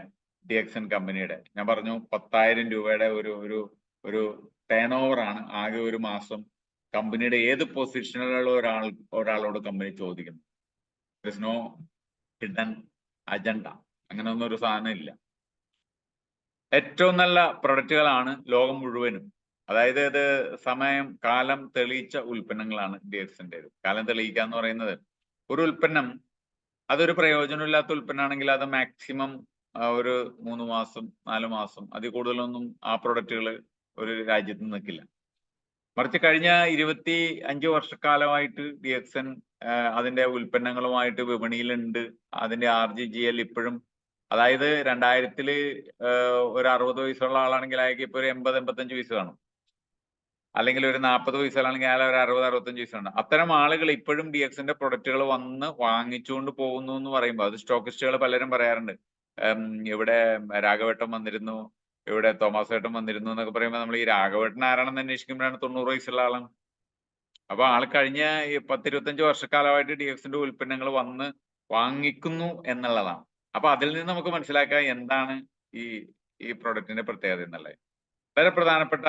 DXN കമ്പനിയുടെ. ഞാൻ പറഞ്ഞു 10,000 രൂപയുടെ ഒരു ഒരു ടേൺ ഓവർ ആണ് ആകെ ഒരു മാസം കമ്പനിയുടെ ഏത് പൊസിഷനിലുള്ള ഒരാളോട് കമ്പനി ചോദിക്കുന്നു. നോ ഹിഡൻ അജണ്ട, അങ്ങനെ ഒന്നും ഒരു സാധനം ഇല്ല. ഏറ്റവും നല്ല പ്രൊഡക്റ്റുകളാണ് ലോകം മുഴുവനും. അതായത് ഇത് കാലം തെളിയിച്ച ഉൽപ്പന്നങ്ങളാണ് DXN:ടേത്. കാലം തെളിയിക്കുക എന്ന് പറയുന്നത് ഒരു ഉൽപ്പന്നം അതൊരു പ്രയോജനമില്ലാത്ത ഉൽപ്പന്നമാണെങ്കിൽ അത് മാക്സിമം ഒരു 3 മാസം 4 മാസം അതിൽ കൂടുതലൊന്നും ആ പ്രൊഡക്റ്റുകൾ ഒരു രാജ്യത്ത് നിൽക്കില്ല. മറിച്ച് കഴിഞ്ഞ 25 വർഷക്കാലമായിട്ട് DXN അതിന്റെ ഉൽപ്പന്നങ്ങളുമായിട്ട് വിപണിയിലുണ്ട്. അതിന്റെ RGGL ഇപ്പോഴും, അതായത് 2000-ല് ഒരു 60 വയസ്സുള്ള ആളാണെങ്കിൽ അയാൾക്ക് ഇപ്പൊ ഒരു 80-85 വയസ്സ് കാണും. അല്ലെങ്കിൽ ഒരു 40 വയസ്സുള്ളാണെങ്കിൽ അയാൾ ഒരു 60-65 വയസ്സുണ്ട്. അത്തരം ആളുകൾ ഇപ്പോഴും DXNന്റെ പ്രൊഡക്റ്റുകൾ വന്ന് വാങ്ങിച്ചുകൊണ്ട് പോകുന്നു എന്ന് പറയുമ്പോൾ അത് സ്റ്റോക്കിസ്റ്റുകൾ പലരും പറയാറുണ്ട്. ഇവിടെ രാഘവേട്ടൻ വന്നിരുന്നു, ഇവിടെ തോമസ് ഏട്ടൻ വന്നിരുന്നു എന്നൊക്കെ പറയുമ്പോൾ നമ്മൾ ഈ രാഘവേട്ടൻ ആരാണെന്ന് അന്വേഷിക്കുമ്പോഴാണ് 90 വയസ്സുള്ള ആളാണ്. അപ്പൊ ആൾ കഴിഞ്ഞ 10-25 വർഷക്കാലമായിട്ട് DXNന്റെ ഉൽപ്പന്നങ്ങൾ വന്ന് വാങ്ങിക്കുന്നു എന്നുള്ളതാണ്. അപ്പൊ അതിൽ നിന്ന് നമുക്ക് മനസ്സിലാക്കാം എന്താണ് ഈ പ്രൊഡക്റ്റിന്റെ പ്രത്യേകത എന്നുള്ളത്. വളരെ പ്രധാനപ്പെട്ട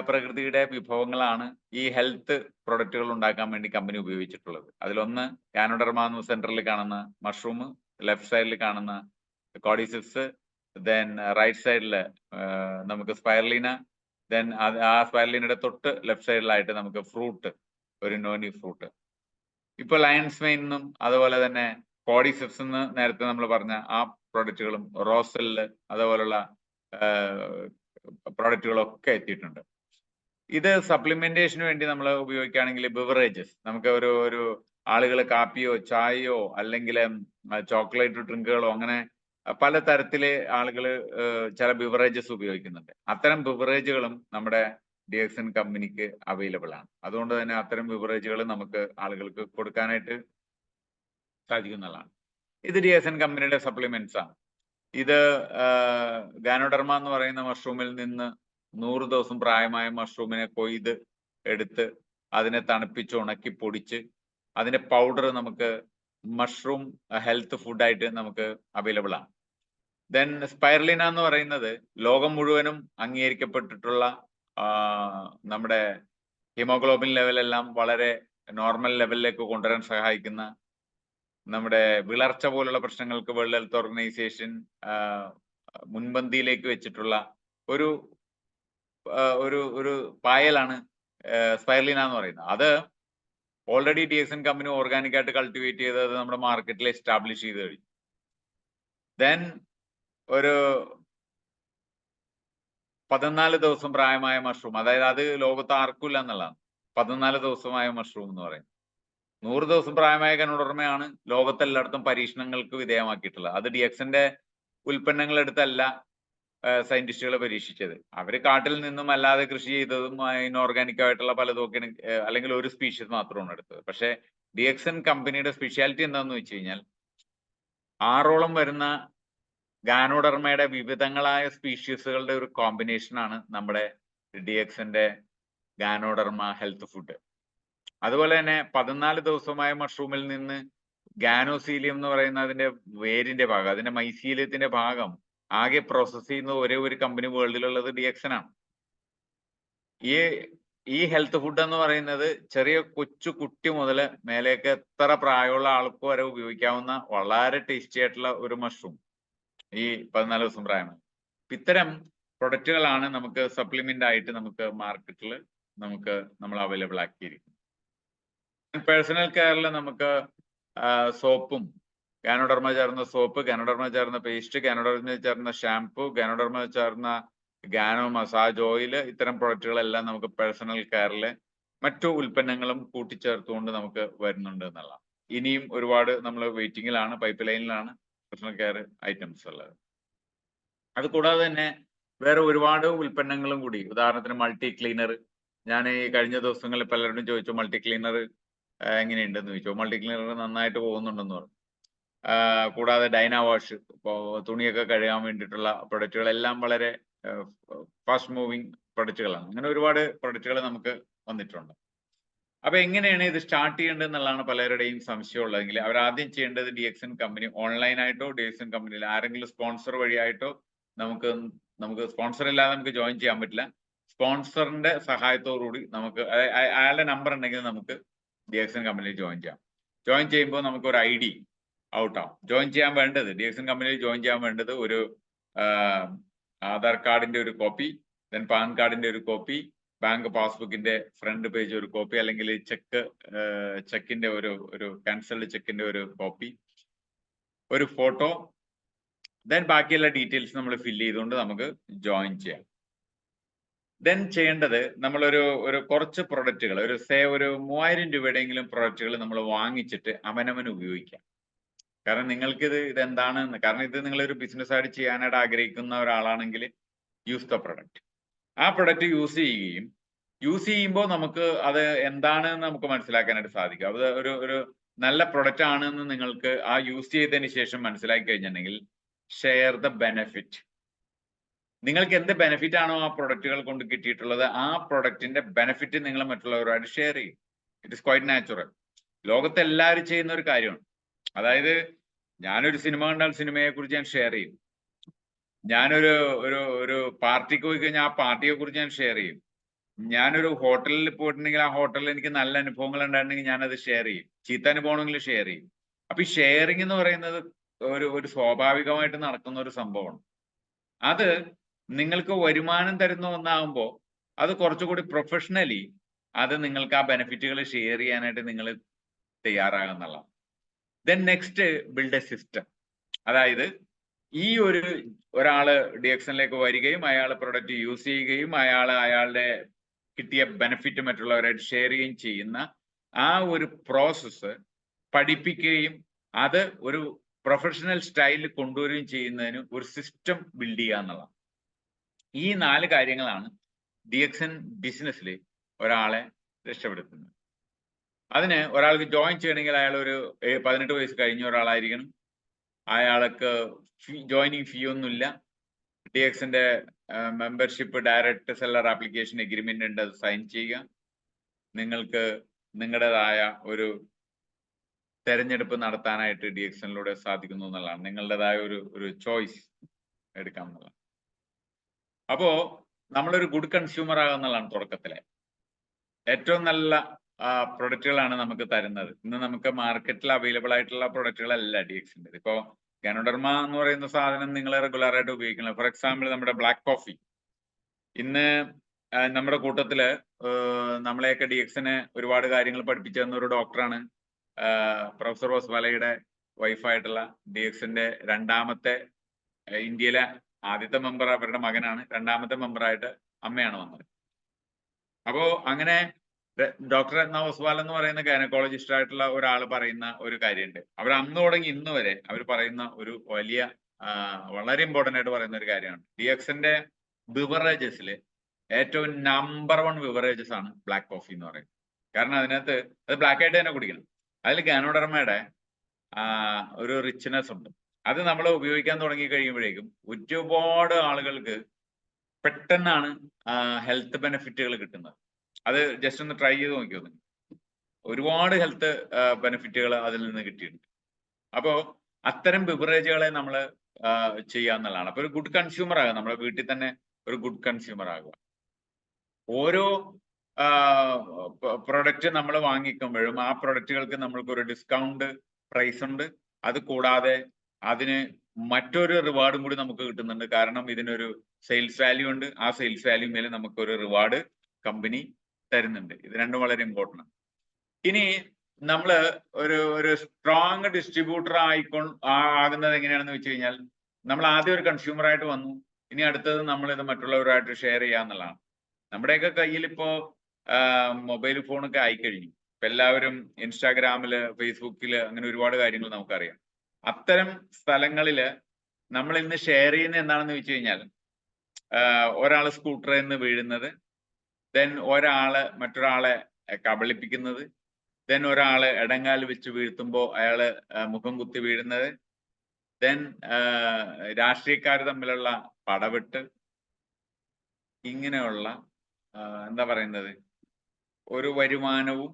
പ്രകൃതിയുടെ വിഭവങ്ങളാണ് ഈ ഹെൽത്ത് പ്രൊഡക്റ്റുകൾ ഉണ്ടാക്കാൻ വേണ്ടി കമ്പനി ഉപയോഗിച്ചിട്ടുള്ളത്. അതിലൊന്ന് ഗാനോഡർമ എന്ന സെന്ററിൽ കാണുന്ന മഷ്റൂം, ലെഫ്റ്റ് സൈഡിൽ കാണുന്ന കോഡിസിപ്സ്, ദെൻ റൈറ്റ് സൈഡിൽ നമുക്ക് സ്പൈർലീന, ദെൻ ആ സ്പൈർലീനയുടെ തൊട്ട് ലെഫ്റ്റ് സൈഡിലായിട്ട് നമുക്ക് ഫ്രൂട്ട്, ഒരു നോനി ഫ്രൂട്ട്. ഇപ്പൊ ലയൺസ് മെയിൻ എന്നും അതുപോലെ തന്നെ കോഡിസിപ്സ് എന്ന് നേരത്തെ നമ്മൾ പറഞ്ഞ ആ പ്രൊഡക്റ്റുകളും റോസെല്ല് അതുപോലുള്ള പ്രൊഡക്റ്റുകളൊക്കെ എത്തിയിട്ടുണ്ട്. ഇത് സപ്ലിമെന്റേഷന് വേണ്ടി നമ്മൾ ഉപയോഗിക്കുകയാണെങ്കിൽ ബിവറേജസ്, നമുക്ക് ഒരു ആളുകൾ കാപ്പിയോ ചായയോ അല്ലെങ്കിൽ ചോക്ലേറ്റ് ഡ്രിങ്കുകളോ അങ്ങനെ പല തരത്തിലെ ആളുകൾ ചില ബിവറേജസ് ഉപയോഗിക്കുന്നുണ്ട്. അത്തരം ബിവറേജുകളും നമ്മുടെ DXN കമ്പനിക്ക് അവൈലബിൾ ആണ്. അതുകൊണ്ട് തന്നെ അത്തരം ബിവറേജുകൾ നമുക്ക് ആളുകൾക്ക് കൊടുക്കാനായിട്ട് സാധിക്കുന്നതാണ്. ഇത് DXN കമ്പനിയുടെ സപ്ലിമെന്റ്സ് ആണ്. ഇത് ഗാനോഡർമ എന്ന് പറയുന്ന മഷ്റൂമിൽ നിന്ന് 100 ദിവസം പ്രായമായ മഷ്റൂമിനെ കൊയ്ത് എടുത്ത് അതിനെ തണുപ്പിച്ച് ഉണക്കി പൊടിച്ച് അതിന്റെ പൗഡർ നമുക്ക് മഷ്റൂം ഹെൽത്ത് ഫുഡായിട്ട് നമുക്ക് അവൈലബിൾ ആണ്. ദെൻ സ്പൈർലിന എന്ന് പറയുന്നത് ലോകം മുഴുവനും അംഗീകരിക്കപ്പെട്ടിട്ടുള്ള നമ്മുടെ ഹീമോഗ്ലോബിൻ ലെവലെല്ലാം വളരെ നോർമൽ ലെവലിലേക്ക് കൊണ്ടുവരാൻ സഹായിക്കുന്ന, നമ്മുടെ വിളർച്ച പോലുള്ള പ്രശ്നങ്ങൾക്ക് വേൾഡ് ഹെൽത്ത് ഓർഗനൈസേഷൻ മുൻപന്തിയിലേക്ക് വെച്ചിട്ടുള്ള ഒരു പായലാണ് സ്പൈർലിന എന്ന് പറയുന്നത്. അത് ഓൾറെഡി DXN കമ്പനി ഓർഗാനിക് ആയിട്ട് കൾട്ടിവേറ്റ് ചെയ്തത് നമ്മുടെ മാർക്കറ്റിൽ എസ്റ്റാബ്ലിഷ് ചെയ്ത് കഴിഞ്ഞു. ദെൻ ഒരു 14 ദിവസം പ്രായമായ മഷ്റൂം, അതായത് അത് ലോകത്ത് ആർക്കില്ല എന്നുള്ളതാണ് 14 ദിവസമായ മഷ്റൂം എന്ന് പറയുന്നത്. 100 ദിവസം പ്രായമായ ഗാനോഡർമയാണ് ലോകത്തെല്ലായിടത്തും പരീക്ഷണങ്ങൾക്ക് വിധേയമാക്കിയിട്ടുള്ളത്. അത് DXNന്റെ ഉൽപ്പന്നങ്ങൾ എടുത്തല്ല സയന്റിസ്റ്റുകൾ പരീക്ഷിച്ചത്. അവർ കാട്ടിൽ നിന്നും അല്ലാതെ കൃഷി ചെയ്തതും ഇൻഓർഗാനിക് ആയിട്ടുള്ള പലതും ഒക്കെ, അല്ലെങ്കിൽ ഒരു സ്പീഷീസ് മാത്രമാണ് എടുത്തത്. പക്ഷേ DXN കമ്പനിയുടെ സ്പെഷ്യാലിറ്റി എന്താണെന്ന് വെച്ച് കഴിഞ്ഞാൽ 6ഓളം വരുന്ന ഗാനോഡർമയുടെ വിവിധങ്ങളായ സ്പീഷീസുകളുടെ ഒരു കോമ്പിനേഷനാണ് നമ്മുടെ DXNന്റെ ഗാനോഡർമ ഹെൽത്ത് ഫുഡ്. അതുപോലെ തന്നെ 14 ദിവസമായ മഷ്റൂമിൽ നിന്ന് ഗാനോസീലിയം എന്ന് പറയുന്ന അതിന്റെ വേരിന്റെ ഭാഗം, അതിന്റെ മൈസീലിയത്തിന്റെ ഭാഗം ആകെ പ്രോസസ് ചെയ്യുന്ന ഒരേ ഒരു കമ്പനി വേൾഡിലുള്ളത് DXN ആണ്. ഈ ഹെൽത്ത് ഫുഡ് എന്ന് പറയുന്നത് ചെറിയ കൊച്ചു കുട്ടി മുതൽ മേലേക്ക് എത്ര പ്രായമുള്ള ആൾക്ക് വരെ ഉപയോഗിക്കാവുന്ന വളരെ ടേസ്റ്റി ആയിട്ടുള്ള ഒരു മഷ്റൂം ഈ 14 ദിവസം പ്രായമാണ്. ഇത്തരം പ്രൊഡക്റ്റുകളാണ് നമുക്ക് സപ്ലിമെന്റ് ആയിട്ട് നമുക്ക് മാർക്കറ്റിൽ നമ്മൾ അവൈലബിൾ ആക്കിയിരിക്കുന്നത്. പേഴ്സണൽ കെയറിൽ നമുക്ക് സോപ്പും, ഗാനോഡർമ ചേർന്ന സോപ്പ്, ഗാനോഡർമ ചേർന്ന പേസ്റ്റ്, ഗാനോഡർമ ചേർന്ന ഷാംപൂ, ഗാനോഡർമ ചേർന്ന ഗാനോ മസാജ് ഓയിൽ, ഇത്തരം പ്രൊഡക്റ്റുകളെല്ലാം നമുക്ക് പേഴ്സണൽ കെയറിൽ മറ്റു ഉൽപ്പന്നങ്ങളും കൂട്ടിച്ചേർത്തുകൊണ്ട് നമുക്ക് വരുന്നുണ്ട് എന്നുള്ളതാണ്. ഇനിയും ഒരുപാട് നമ്മൾ വെയിറ്റിംഗിലാണ്, പൈപ്പ് ലൈനിലാണ് പേഴ്സണൽ കെയർ ഐറ്റംസ് ഉള്ളത്. അത് കൂടാതെ തന്നെ വേറെ ഒരുപാട് ഉൽപ്പന്നങ്ങളും കൂടി, ഉദാഹരണത്തിന് മൾട്ടി ക്ലീനർ. ഞാൻ ഈ കഴിഞ്ഞ ദിവസങ്ങളിൽ പലരോടും ചോദിച്ചു മൾട്ടി ക്ലീനർ എങ്ങനെയുണ്ടെന്ന് ചോദിച്ചു. മൾട്ടി ക്ലീനർ നന്നായിട്ട് പോകുന്നുണ്ടെന്ന് പറഞ്ഞു. കൂടാതെ ഡൈന വാഷ്, ഇപ്പോൾ തുണിയൊക്കെ കഴുകാൻ വേണ്ടിയിട്ടുള്ള പ്രൊഡക്റ്റുകളെല്ലാം വളരെ ഫാസ്റ്റ് മൂവിങ് പ്രൊഡക്റ്റുകളാണ്. അങ്ങനെ ഒരുപാട് പ്രൊഡക്റ്റുകൾ നമുക്ക് വന്നിട്ടുണ്ട്. അപ്പൊ എങ്ങനെയാണ് ഇത് സ്റ്റാർട്ട് ചെയ്യേണ്ടത് എന്നുള്ളതാണ് പലരുടെയും സംശയമുള്ളതെങ്കിൽ അവർ ആദ്യം ചെയ്യേണ്ടത് DXN കമ്പനി ഓൺലൈനായിട്ടോ DXN കമ്പനിയിൽ ആരെങ്കിലും സ്പോൺസർ വഴിയായിട്ടോ നമുക്ക് സ്പോൺസർ ഇല്ലാതെ നമുക്ക് ജോയിൻ ചെയ്യാൻ പറ്റില്ല. സ്പോൺസറിന്റെ സഹായത്തോടുകൂടി നമുക്ക് അയാളുടെ നമ്പർ ഉണ്ടെങ്കിൽ നമുക്ക് DXN കമ്പനിയിൽ ജോയിൻ ചെയ്യാം. ജോയിൻ ചെയ്യുമ്പോൾ നമുക്ക് ഒരു ID ഔട്ടാവും. ജോയിൻ ചെയ്യാൻ വേണ്ടത് DXN കമ്പനിയിൽ ജോയിൻ ചെയ്യാൻ വേണ്ടത് ഒരു ആധാർ കാർഡിന്റെ ഒരു കോപ്പി, ദെൻ പാൻ കാർഡിന്റെ ഒരു കോപ്പി, ബാങ്ക് പാസ്ബുക്കിന്റെ ഫ്രണ്ട് പേജ് ഒരു കോപ്പി, അല്ലെങ്കിൽ ചെക്കിന്റെ ഒരു ക്യാൻസൽഡ് ചെക്കിന്റെ ഒരു കോപ്പി, ഒരു ഫോട്ടോ, ദെൻ ബാക്കിയുള്ള ഡീറ്റെയിൽസ് നമ്മൾ ഫില്ല് ചെയ്തുകൊണ്ട് നമുക്ക് ജോയിൻ ചെയ്യാം. ദെൻ ചെയ്യേണ്ടത് നമ്മളൊരു കുറച്ച് പ്രൊഡക്റ്റുകൾ ഒരു 3000 രൂപയുടെയെങ്കിലും പ്രൊഡക്റ്റുകൾ നമ്മൾ വാങ്ങിച്ചിട്ട് അവനവന് ഉപയോഗിക്കാം. കാരണം നിങ്ങൾക്ക് ഇതെന്താണ്, കാരണം ഇത് നിങ്ങളൊരു ബിസിനസ് ആയിട്ട് ചെയ്യാനായിട്ട് ആഗ്രഹിക്കുന്ന ഒരാളാണെങ്കിൽ യൂസ് ദ പ്രൊഡക്റ്റ്. ആ പ്രൊഡക്റ്റ് യൂസ് ചെയ്യുമ്പോൾ നമുക്ക് അത് എന്താണെന്ന് നമുക്ക് മനസ്സിലാക്കാനായിട്ട് സാധിക്കും. അത് ഒരു നല്ല പ്രൊഡക്റ്റ് ആണെന്ന് നിങ്ങൾക്ക് ആ യൂസ് ചെയ്തതിന് ശേഷം മനസ്സിലാക്കി കഴിഞ്ഞിട്ടുണ്ടെങ്കിൽ ഷെയർ ദ ബെനിഫിറ്റ്. നിങ്ങൾക്ക് എന്ത് ബെനിഫിറ്റ് ആണോ ആ പ്രൊഡക്റ്റുകൾ കൊണ്ട് കിട്ടിയിട്ടുള്ളത്, ആ പ്രൊഡക്റ്റിന്റെ ബെനിഫിറ്റ് നിങ്ങൾ മറ്റുള്ളവരുമായിട്ട് ഷെയർ ചെയ്യും. It is quite natural. ലോകത്ത് എല്ലാവരും ചെയ്യുന്ന ഒരു കാര്യമാണ്. അതായത് ഞാനൊരു സിനിമ കണ്ടാൽ സിനിമയെ കുറിച്ച് ഞാൻ ഷെയർ ചെയ്യും. ഞാനൊരു ഒരു പാർട്ടിക്ക് പോയി കഴിഞ്ഞാൽ ആ പാർട്ടിയെ കുറിച്ച് ഞാൻ ഷെയർ ചെയ്യും. ഞാനൊരു ഹോട്ടലിൽ പോയിട്ടുണ്ടെങ്കിൽ ആ ഹോട്ടലിൽ എനിക്ക് നല്ല അനുഭവങ്ങൾ ഉണ്ടായിട്ടുണ്ടെങ്കിൽ ഞാനത് ഷെയർ ചെയ്യും. ചീത്ത അനുഭവമാണെങ്കിൽ ഷെയർ ചെയ്യും. അപ്പൊ ഈ ഷെയറിംഗ് എന്ന് പറയുന്നത് ഒരു സ്വാഭാവികമായിട്ട് നടക്കുന്ന ഒരു സംഭവമാണ്. അത് നിങ്ങൾക്ക് വരുമാനം തരുന്ന ഒന്നാകുമ്പോൾ അത് കുറച്ചുകൂടി പ്രൊഫഷണലി അത് നിങ്ങൾക്ക് ആ ബെനിഫിറ്റുകൾ ഷെയർ ചെയ്യാനായിട്ട് നിങ്ങൾ തയ്യാറാകുന്നുള്ള. Then next build a system. അതായത് ഈ ഒരാള് DXNലേക്ക് വരികയും അയാൾ പ്രൊഡക്റ്റ് യൂസ് ചെയ്യുകയും അയാളുടെ കിട്ടിയ ബെനിഫിറ്റ് മറ്റുള്ളവരായിട്ട് ഷെയർ ചെയ്യുകയും ചെയ്യുന്ന ആ ഒരു പ്രോസസ്സ് പഠിപ്പിക്കുകയും അത് ഒരു പ്രൊഫഷണൽ സ്റ്റൈലിൽ കൊണ്ടുവരികയും ചെയ്യുന്നതിന് ഒരു സിസ്റ്റം ബിൽഡ് ചെയ്യുക എന്നുള്ളതാണ്. ഈ 4 കാര്യങ്ങളാണ് DXN ബിസിനസ്സിൽ ഒരാളെ രക്ഷപ്പെടുത്തുന്നത്. അതിന് ഒരാൾക്ക് ജോയിൻ ചെയ്യണമെങ്കിൽ അയാൾ ഒരു 18 വയസ്സ് കഴിഞ്ഞ ഒരാളായിരിക്കണം. അയാൾക്ക് ജോയിനിങ് ഫീ ഒന്നുമില്ല. DXന്റെ membership direct seller application agreement ഉണ്ട്, അത് സൈൻ ചെയ്യുക. നിങ്ങൾക്ക് നിങ്ങളുടേതായ ഒരു തെരഞ്ഞെടുപ്പ് നടത്താനായിട്ട് DXNലൂടെ സാധിക്കുന്നു എന്നുള്ളതാണ്. നിങ്ങളുടേതായ ഒരു ചോയ്സ് എടുക്കാം എന്നുള്ളതാണ്. അപ്പോ നമ്മളൊരു ഗുഡ് കൺസ്യൂമർ ആകുന്നതാണ് തുടക്കത്തിലെ. ഏറ്റവും നല്ല പ്രൊഡക്റ്റുകളാണ് നമുക്ക് തരുന്നത്. ഇന്ന് നമുക്ക് മാർക്കറ്റിൽ അവൈലബിൾ ആയിട്ടുള്ള പ്രൊഡക്റ്റുകളല്ല DXന്റെ. ഇപ്പോ ഗാനോഡർമ എന്ന് പറയുന്ന സാധനം നിങ്ങൾ റെഗുലർ ആയിട്ട് ഉപയോഗിക്കണം. ഫോർ എക്സാമ്പിൾ നമ്മുടെ ബ്ലാക്ക് കോഫി. ഇന്ന് നമ്മുടെ കൂട്ടത്തില് നമ്മളെയൊക്കെ DXന് ഒരുപാട് കാര്യങ്ങൾ പഠിപ്പിച്ചു തന്ന ഒരു ഡോക്ടറാണ് പ്രൊഫസർ വസ്വാലയുടെ വൈഫായിട്ടുള്ള DXന്റെ രണ്ടാമത്തെ, ഇന്ത്യയിലെ ആദ്യത്തെ മെമ്പർ അവരുടെ മകനാണ്, രണ്ടാമത്തെ മെമ്പറായിട്ട് അമ്മയാണ് വന്നത്. അപ്പോ അങ്ങനെ ഡോക്ടർ രത്ന ഒസ്വാൽ എന്ന് പറയുന്ന ഗൈനക്കോളജിസ്റ്റ് ആയിട്ടുള്ള ഒരാൾ പറയുന്ന ഒരു കാര്യമുണ്ട്. അവർ അന്ന് തുടങ്ങി ഇന്ന് വരെ അവർ പറയുന്ന ഒരു വലിയ വളരെ ഇമ്പോർട്ടന്റ് ആയിട്ട് പറയുന്ന ഒരു കാര്യമാണ്. DXന്റെ ബിവറേജസിൽ ഏറ്റവും നമ്പർ 1 ബിവറേജസ് ആണ് ബ്ലാക്ക് കോഫി എന്ന് പറയുന്നത്. കാരണം അതിനകത്ത് അത് ബ്ലാക്ക് ആയിട്ട് തന്നെ കുടിക്കണം. അതിൽ ഗാനോഡർമയുടെ ഒരു റിച്ച്നെസ് ഉണ്ട്. അത് നമ്മൾ ഉപയോഗിക്കാൻ തുടങ്ങി കഴിയുമ്പോഴേക്കും ഒരുപാട് ആളുകൾക്ക് പെട്ടെന്നാണ് ഹെൽത്ത് ബെനിഫിറ്റുകൾ കിട്ടുന്നത്. അത് ജസ്റ്റ് ഒന്ന് ട്രൈ ചെയ്ത് നോക്കിയോ. ഒരുപാട് ഹെൽത്ത് ബെനിഫിറ്റുകൾ അതിൽ നിന്ന് കിട്ടിയിട്ടുണ്ട്. അപ്പോൾ അത്തരം ബിവറേജുകളെ നമ്മൾ ചെയ്യാന്നുള്ളതാണ്. അപ്പൊ ഒരു ഗുഡ് കൺസ്യൂമർ ആകുക, നമ്മുടെ വീട്ടിൽ തന്നെ ഒരു ഗുഡ് കൺസ്യൂമർ ആകുക. ഓരോ പ്രൊഡക്റ്റ് നമ്മൾ വാങ്ങിക്കുമ്പോഴും ആ പ്രൊഡക്റ്റുകൾക്ക് നമ്മൾക്ക് ഒരു ഡിസ്കൗണ്ട് പ്രൈസ് ഉണ്ട്. അത് കൂടാതെ അതിന് മറ്റൊരു റിവാർഡും കൂടി നമുക്ക് കിട്ടുന്നുണ്ട്. കാരണം ഇതിനൊരു സെയിൽസ് വാല്യൂ ഉണ്ട്. ആ സെയിൽസ് വാല്യൂ മേലെ നമുക്കൊരു റിവാർഡ് കമ്പനി തരുന്നുണ്ട്. ഇത് രണ്ടും വളരെ ഇമ്പോർട്ടൻ്റ് ആണ്. ഇനി നമ്മൾ ഒരു സ്ട്രോങ് ഡിസ്ട്രിബ്യൂട്ടർ ആകുന്നത് എങ്ങനെയാണെന്ന് വെച്ച് കഴിഞ്ഞാൽ, നമ്മൾ ആദ്യം ഒരു കൺസ്യൂമർ ആയിട്ട് വന്നു, ഇനി അടുത്തത് നമ്മൾ ഇത് മറ്റുള്ളവരായിട്ട് ഷെയർ ചെയ്യാന്നുള്ളതാണ്. നമ്മുടെയൊക്കെ കയ്യിൽ ഇപ്പോ മൊബൈൽ ഫോണൊക്കെ ആയിക്കഴിഞ്ഞു. ഇപ്പൊ എല്ലാവരും ഇൻസ്റ്റാഗ്രാമില്, ഫേസ്ബുക്കില് അങ്ങനെ ഒരുപാട് കാര്യങ്ങൾ നമുക്കറിയാം. അത്തരം സ്ഥലങ്ങളില് നമ്മൾ ഇന്ന് ഷെയർ ചെയ്യുന്ന എന്താണെന്ന് വെച്ച് കഴിഞ്ഞാൽ, ഒരാൾ സ്കൂട്ടറിൽ നിന്ന് വീഴുന്നത്, ദെൻ ഒരാള് മറ്റൊരാളെ കബളിപ്പിക്കുന്നത്, ദെൻ ഒരാള് ഇടങ്കാൽ വെച്ച് വീഴ്ത്തുമ്പോൾ അയാള് മുഖം കുത്തി വീഴുന്നത്, ദെൻ രാഷ്ട്രീയക്കാർ തമ്മിലുള്ള പടവെട്ട്, ഇങ്ങനെയുള്ള എന്താ പറയുന്നത്, ഒരു വരുമാനവും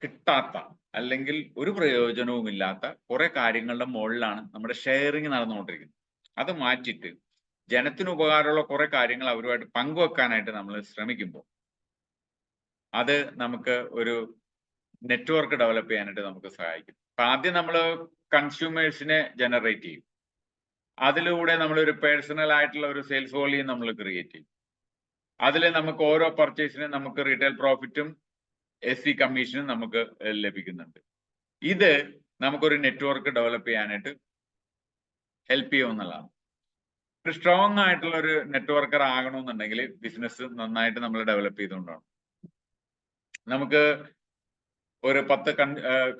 കിട്ടാത്ത അല്ലെങ്കിൽ ഒരു പ്രയോജനവും ഇല്ലാത്ത കുറെ കാര്യങ്ങളുടെ മുകളിലാണ് നമ്മുടെ ഷെയറിങ് നടന്നുകൊണ്ടിരിക്കുന്നത്. അത് മാറ്റിയിട്ട് ജനത്തിന് ഉപകാരമുള്ള കുറെ കാര്യങ്ങൾ അവരുമായിട്ട് പങ്കുവെക്കാനായിട്ട് നമ്മൾ ശ്രമിക്കുമ്പോൾ അത് നമുക്ക് ഒരു നെറ്റ്വർക്ക് ഡെവലപ്പ് ചെയ്യാനായിട്ട് നമുക്ക് സഹായിക്കും. അപ്പൊ ആദ്യം നമ്മൾ കൺസ്യൂമേഴ്സിനെ ജനറേറ്റ് ചെയ്യും. അതിലൂടെ നമ്മൾ ഒരു പേഴ്സണൽ ആയിട്ടുള്ള ഒരു സെയിൽസ് വോളിയം നമ്മൾ ക്രിയേറ്റ് ചെയ്യും. അതിൽ നമുക്ക് ഓരോ പർച്ചേസിനും നമുക്ക് റീറ്റെയിൽ പ്രോഫിറ്റും SC കമ്മീഷനും നമുക്ക് ലഭിക്കുന്നുണ്ട്. ഇത് നമുക്കൊരു നെറ്റ്വർക്ക് ഡെവലപ്പ് ചെയ്യാനായിട്ട് ഹെൽപ്പ് ചെയ്യുമെന്നുള്ളതാണ്. ഒരു സ്ട്രോങ് ആയിട്ടുള്ള ഒരു നെറ്റ്വർക്കർ ആകണമെന്നുണ്ടെങ്കിൽ ബിസിനസ് നന്നായിട്ട് നമ്മൾ ഡെവലപ്പ് ചെയ്തുകൊണ്ടാണ്. നമുക്ക് ഒരു 10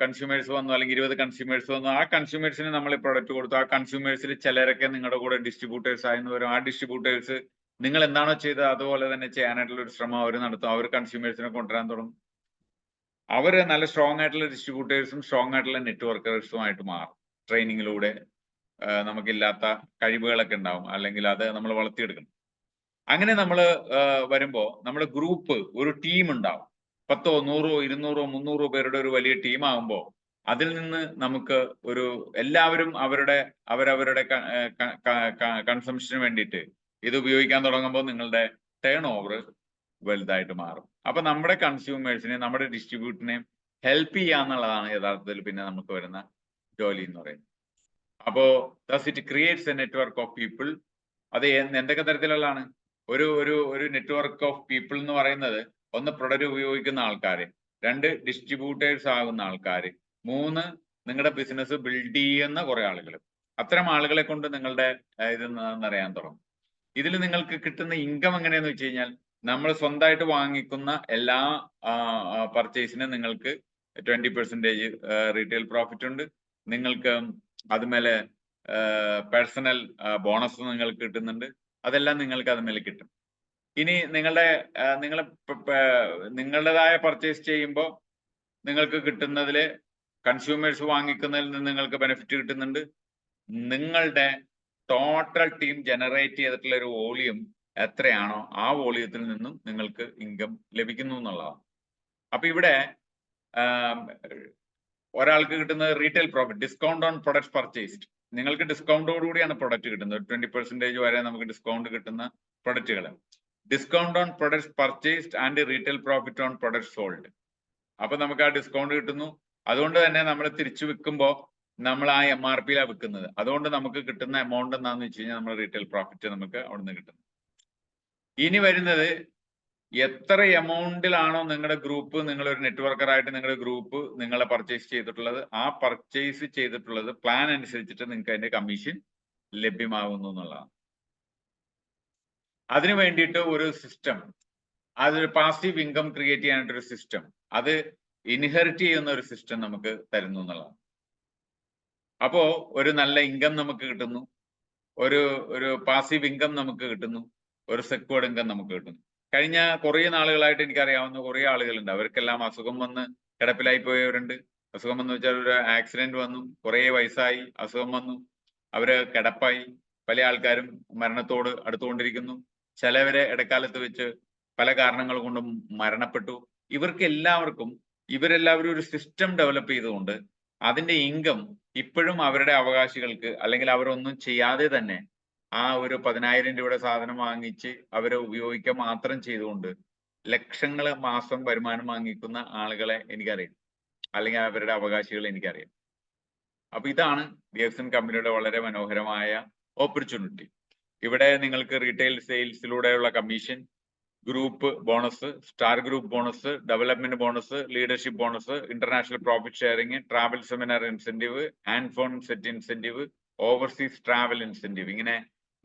കൺസ്യൂമേഴ്സ് വന്നു, അല്ലെങ്കിൽ 20 കൺസ്യൂമേഴ്സ് വന്നു, ആ കൺസ്യൂമേഴ്സിന് നമ്മൾ പ്രൊഡക്റ്റ് കൊടുത്തു. ആ കൺസ്യൂമേഴ്സിൽ ചിലരൊക്കെ നിങ്ങളുടെ കൂടെ ഡിസ്ട്രിബ്യൂട്ടേഴ്സ് ആയെന്ന് വരും. ആ ഡിസ്ട്രിബ്യൂട്ടേഴ്സ് നിങ്ങൾ എന്താണോ ചെയ്തത് അതുപോലെ തന്നെ ചെയ്യാനായിട്ടുള്ള ഒരു ശ്രമം അവർ നടത്തും. അവർ കൺസ്യൂമേഴ്സിനെ കൊണ്ടുവരാൻ തുടങ്ങും. അവര് നല്ല സ്ട്രോങ് ആയിട്ടുള്ള ഡിസ്ട്രിബ്യൂട്ടേഴ്സും സ്ട്രോങ് ആയിട്ടുള്ള നെറ്റ്വർക്കേഴ്സുമായിട്ട് മാറും. ട്രെയിനിങ്ങിലൂടെ നമുക്കില്ലാത്ത കഴിവുകളൊക്കെ ഉണ്ടാവും, അല്ലെങ്കിൽ അത് നമ്മൾ വളർത്തിയെടുക്കണം. അങ്ങനെ നമ്മൾ വരുമ്പോൾ നമ്മുടെ ഗ്രൂപ്പ്, ഒരു ടീം ഉണ്ടാവും. 10, 100, 200, 300 പേരുടെ ഒരു വലിയ ടീം ആകുമ്പോൾ അതിൽ നിന്ന് നമുക്ക് ഒരു എല്ലാവരും അവരവരുടെ കൺസംഷന് വേണ്ടിയിട്ട് ഇത് ഉപയോഗിക്കാൻ തുടങ്ങുമ്പോൾ നിങ്ങളുടെ ടേൺ ഓവർ വലുതായിട്ട് മാറും. അപ്പൊ നമ്മുടെ കൺസ്യൂമേഴ്സിനെ, നമ്മുടെ ഡിസ്ട്രിബ്യൂട്ടറിനെയും ഹെൽപ്പ് ചെയ്യാന്നുള്ളതാണ് യഥാർത്ഥത്തിൽ പിന്നെ നമുക്ക് വരുന്ന ജോലി എന്ന് പറയുന്നത്. അപ്പോ does it creates a network of people. അത് എന്തൊക്കെ തരത്തിലുള്ളതാണ്? ഒരു ഒരു ഒരു നെറ്റ്വർക്ക് ഓഫ് പീപ്പിൾ എന്ന് പറയുന്നത്, ഒന്ന് പ്രൊഡക്റ്റ് ഉപയോഗിക്കുന്ന ആൾക്കാർ, 2 ഡിസ്ട്രിബ്യൂട്ടേഴ്സ് ആകുന്ന ആൾക്കാർ, 3 നിങ്ങളുടെ ബിസിനസ് ബിൽഡ് ചെയ്യുന്ന കുറെ ആളുകൾ. അത്തരം ആളുകളെ കൊണ്ട് നിങ്ങളുടെ ഇത് അറിയാൻ തുടങ്ങും. ഇതിൽ നിങ്ങൾക്ക് കിട്ടുന്ന ഇൻകം എങ്ങനെയാന്ന് വെച്ച് കഴിഞ്ഞാൽ, നമ്മൾ സ്വന്തമായിട്ട് വാങ്ങിക്കുന്ന എല്ലാ പർച്ചേസിനും നിങ്ങൾക്ക് 20% റീറ്റെയിൽ പ്രോഫിറ്റ് ഉണ്ട്. നിങ്ങൾക്ക് അതുമേലെ പേഴ്സണൽ ബോണസ് നിങ്ങൾക്ക് കിട്ടുന്നുണ്ട്. അതെല്ലാം നിങ്ങൾക്ക് അതുമേലെ കിട്ടും. ഇനി നിങ്ങളുടേതായ പർച്ചേസ് ചെയ്യുമ്പോൾ നിങ്ങൾക്ക് കിട്ടുന്നതിൽ കൺസ്യൂമേഴ്സ് വാങ്ങിക്കുന്നതിൽ നിന്ന് നിങ്ങൾക്ക് ബെനിഫിറ്റ് കിട്ടുന്നുണ്ട്. നിങ്ങളുടെ ടോട്ടൽ ടീം ജനറേറ്റ് ചെയ്തിട്ടുള്ള ഒരു വോളിയം എത്രയാണോ ആ വോളിയത്തിൽ നിന്നും നിങ്ങൾക്ക് ഇൻകം ലഭിക്കുന്നു എന്നുള്ളതാണ്. അപ്പൊ ഇവിടെ ഒരാൾക്ക് കിട്ടുന്നത് retail profit, discount on products purchased. നിങ്ങൾക്ക് ഡിസ്കൗണ്ടോടുകൂടിയാണ് പ്രൊഡക്റ്റ് കിട്ടുന്നത്. 20% വരെ നമുക്ക് ഡിസ്കൗണ്ട് കിട്ടുന്ന പ്രൊഡക്റ്റുകൾ. Discount on products purchased and retail profit on products sold. അപ്പൊ നമുക്ക് ആ ഡിസ്കൗണ്ട് കിട്ടുന്നു. അതുകൊണ്ട് തന്നെ നമ്മൾ തിരിച്ചു വിൽക്കുമ്പോൾ നമ്മൾ ആ MRP-യിലാണ് വിൽക്കുന്നത്. അതുകൊണ്ട് നമുക്ക് കിട്ടുന്ന എമൗണ്ട് എന്താണെന്ന് വെച്ച് കഴിഞ്ഞാൽ നമ്മൾ റീറ്റെയിൽ പ്രോഫിറ്റ് നമുക്ക് അവിടെ നിന്ന് കിട്ടുന്നു. ഇനി വരുന്നത്, എത്ര എമൗണ്ടിലാണോ നിങ്ങളുടെ ഗ്രൂപ്പ്, നിങ്ങളൊരു നെറ്റ്വർക്കറായിട്ട് നിങ്ങളുടെ ഗ്രൂപ്പ് നിങ്ങളെ പർച്ചേസ് ചെയ്തിട്ടുള്ളത്, ആ പർച്ചേസ് ചെയ്തിട്ടുള്ളത് പ്ലാൻ അനുസരിച്ചിട്ട് നിങ്ങൾക്ക് അതിന്റെ കമ്മീഷൻ ലഭ്യമാകുന്നു എന്നുള്ളതാണ്. അതിനു വേണ്ടിയിട്ട് ഒരു സിസ്റ്റം, അതൊരു പാസീവ് ഇൻകം ക്രിയേറ്റ് ചെയ്യാനായിട്ടൊരു സിസ്റ്റം, അത് ഇൻഹെറിറ്റ് ചെയ്യുന്ന ഒരു സിസ്റ്റം നമുക്ക് തരുന്നു എന്നുള്ളതാണ്. അപ്പോ ഒരു നല്ല ഇൻകം നമുക്ക് കിട്ടുന്നു, ഒരു പാസീവ് ഇൻകം നമുക്ക് കിട്ടുന്നു, ഒരു സെക്യൂർഡ് ഇൻകം നമുക്ക് കിട്ടുന്നു. കഴിഞ്ഞ കുറേ നാളുകളായിട്ട് എനിക്കറിയാവുന്ന കുറേ ആളുകളുണ്ട്. അവർക്കെല്ലാം അസുഖം വന്ന് കിടപ്പിലായി പോയവരുണ്ട്. അസുഖം വന്നു വെച്ചാൽ ഒരു ആക്സിഡന്റ് വന്നു, കുറേ വയസ്സായി, അസുഖം വന്നു, അവര് കിടപ്പായി. പല ആൾക്കാരും മരണത്തോട് അടുത്തുകൊണ്ടിരിക്കുന്നു. ചിലവരെ ഇടക്കാലത്ത് വെച്ച് പല കാരണങ്ങൾ കൊണ്ടും മരണപ്പെട്ടു. ഇവരെല്ലാവരും ഒരു സിസ്റ്റം ഡെവലപ്പ് ചെയ്തുകൊണ്ട് അതിന്റെ ഇൻകം ഇപ്പോഴും അവരുടെ അവകാശികൾക്ക്, അല്ലെങ്കിൽ അവരൊന്നും ചെയ്യാതെ തന്നെ ആ ഒരു 10,000 രൂപയുടെ സാധനം വാങ്ങിച്ച് അവരെ ഉപയോഗിക്കുക മാത്രം ചെയ്തുകൊണ്ട് ലക്ഷങ്ങൾ മാസം വരുമാനം വാങ്ങിക്കുന്ന ആളുകളെ എനിക്കറിയാം, അല്ലെങ്കിൽ അവരുടെ അവകാശികളെ എനിക്കറിയാം. അപ്പൊ ഇതാണ് DXN കമ്പനിയുടെ വളരെ മനോഹരമായ ഓപ്പർച്യൂണിറ്റി. ഇവിടെ നിങ്ങൾക്ക് റീറ്റെയിൽ സെയിൽസിലൂടെയുള്ള commission, group bonus, star group bonus, development bonus, leadership bonus, international profit sharing, travel seminar incentive, hand phone set incentive, overseas travel incentive, ഇങ്ങനെ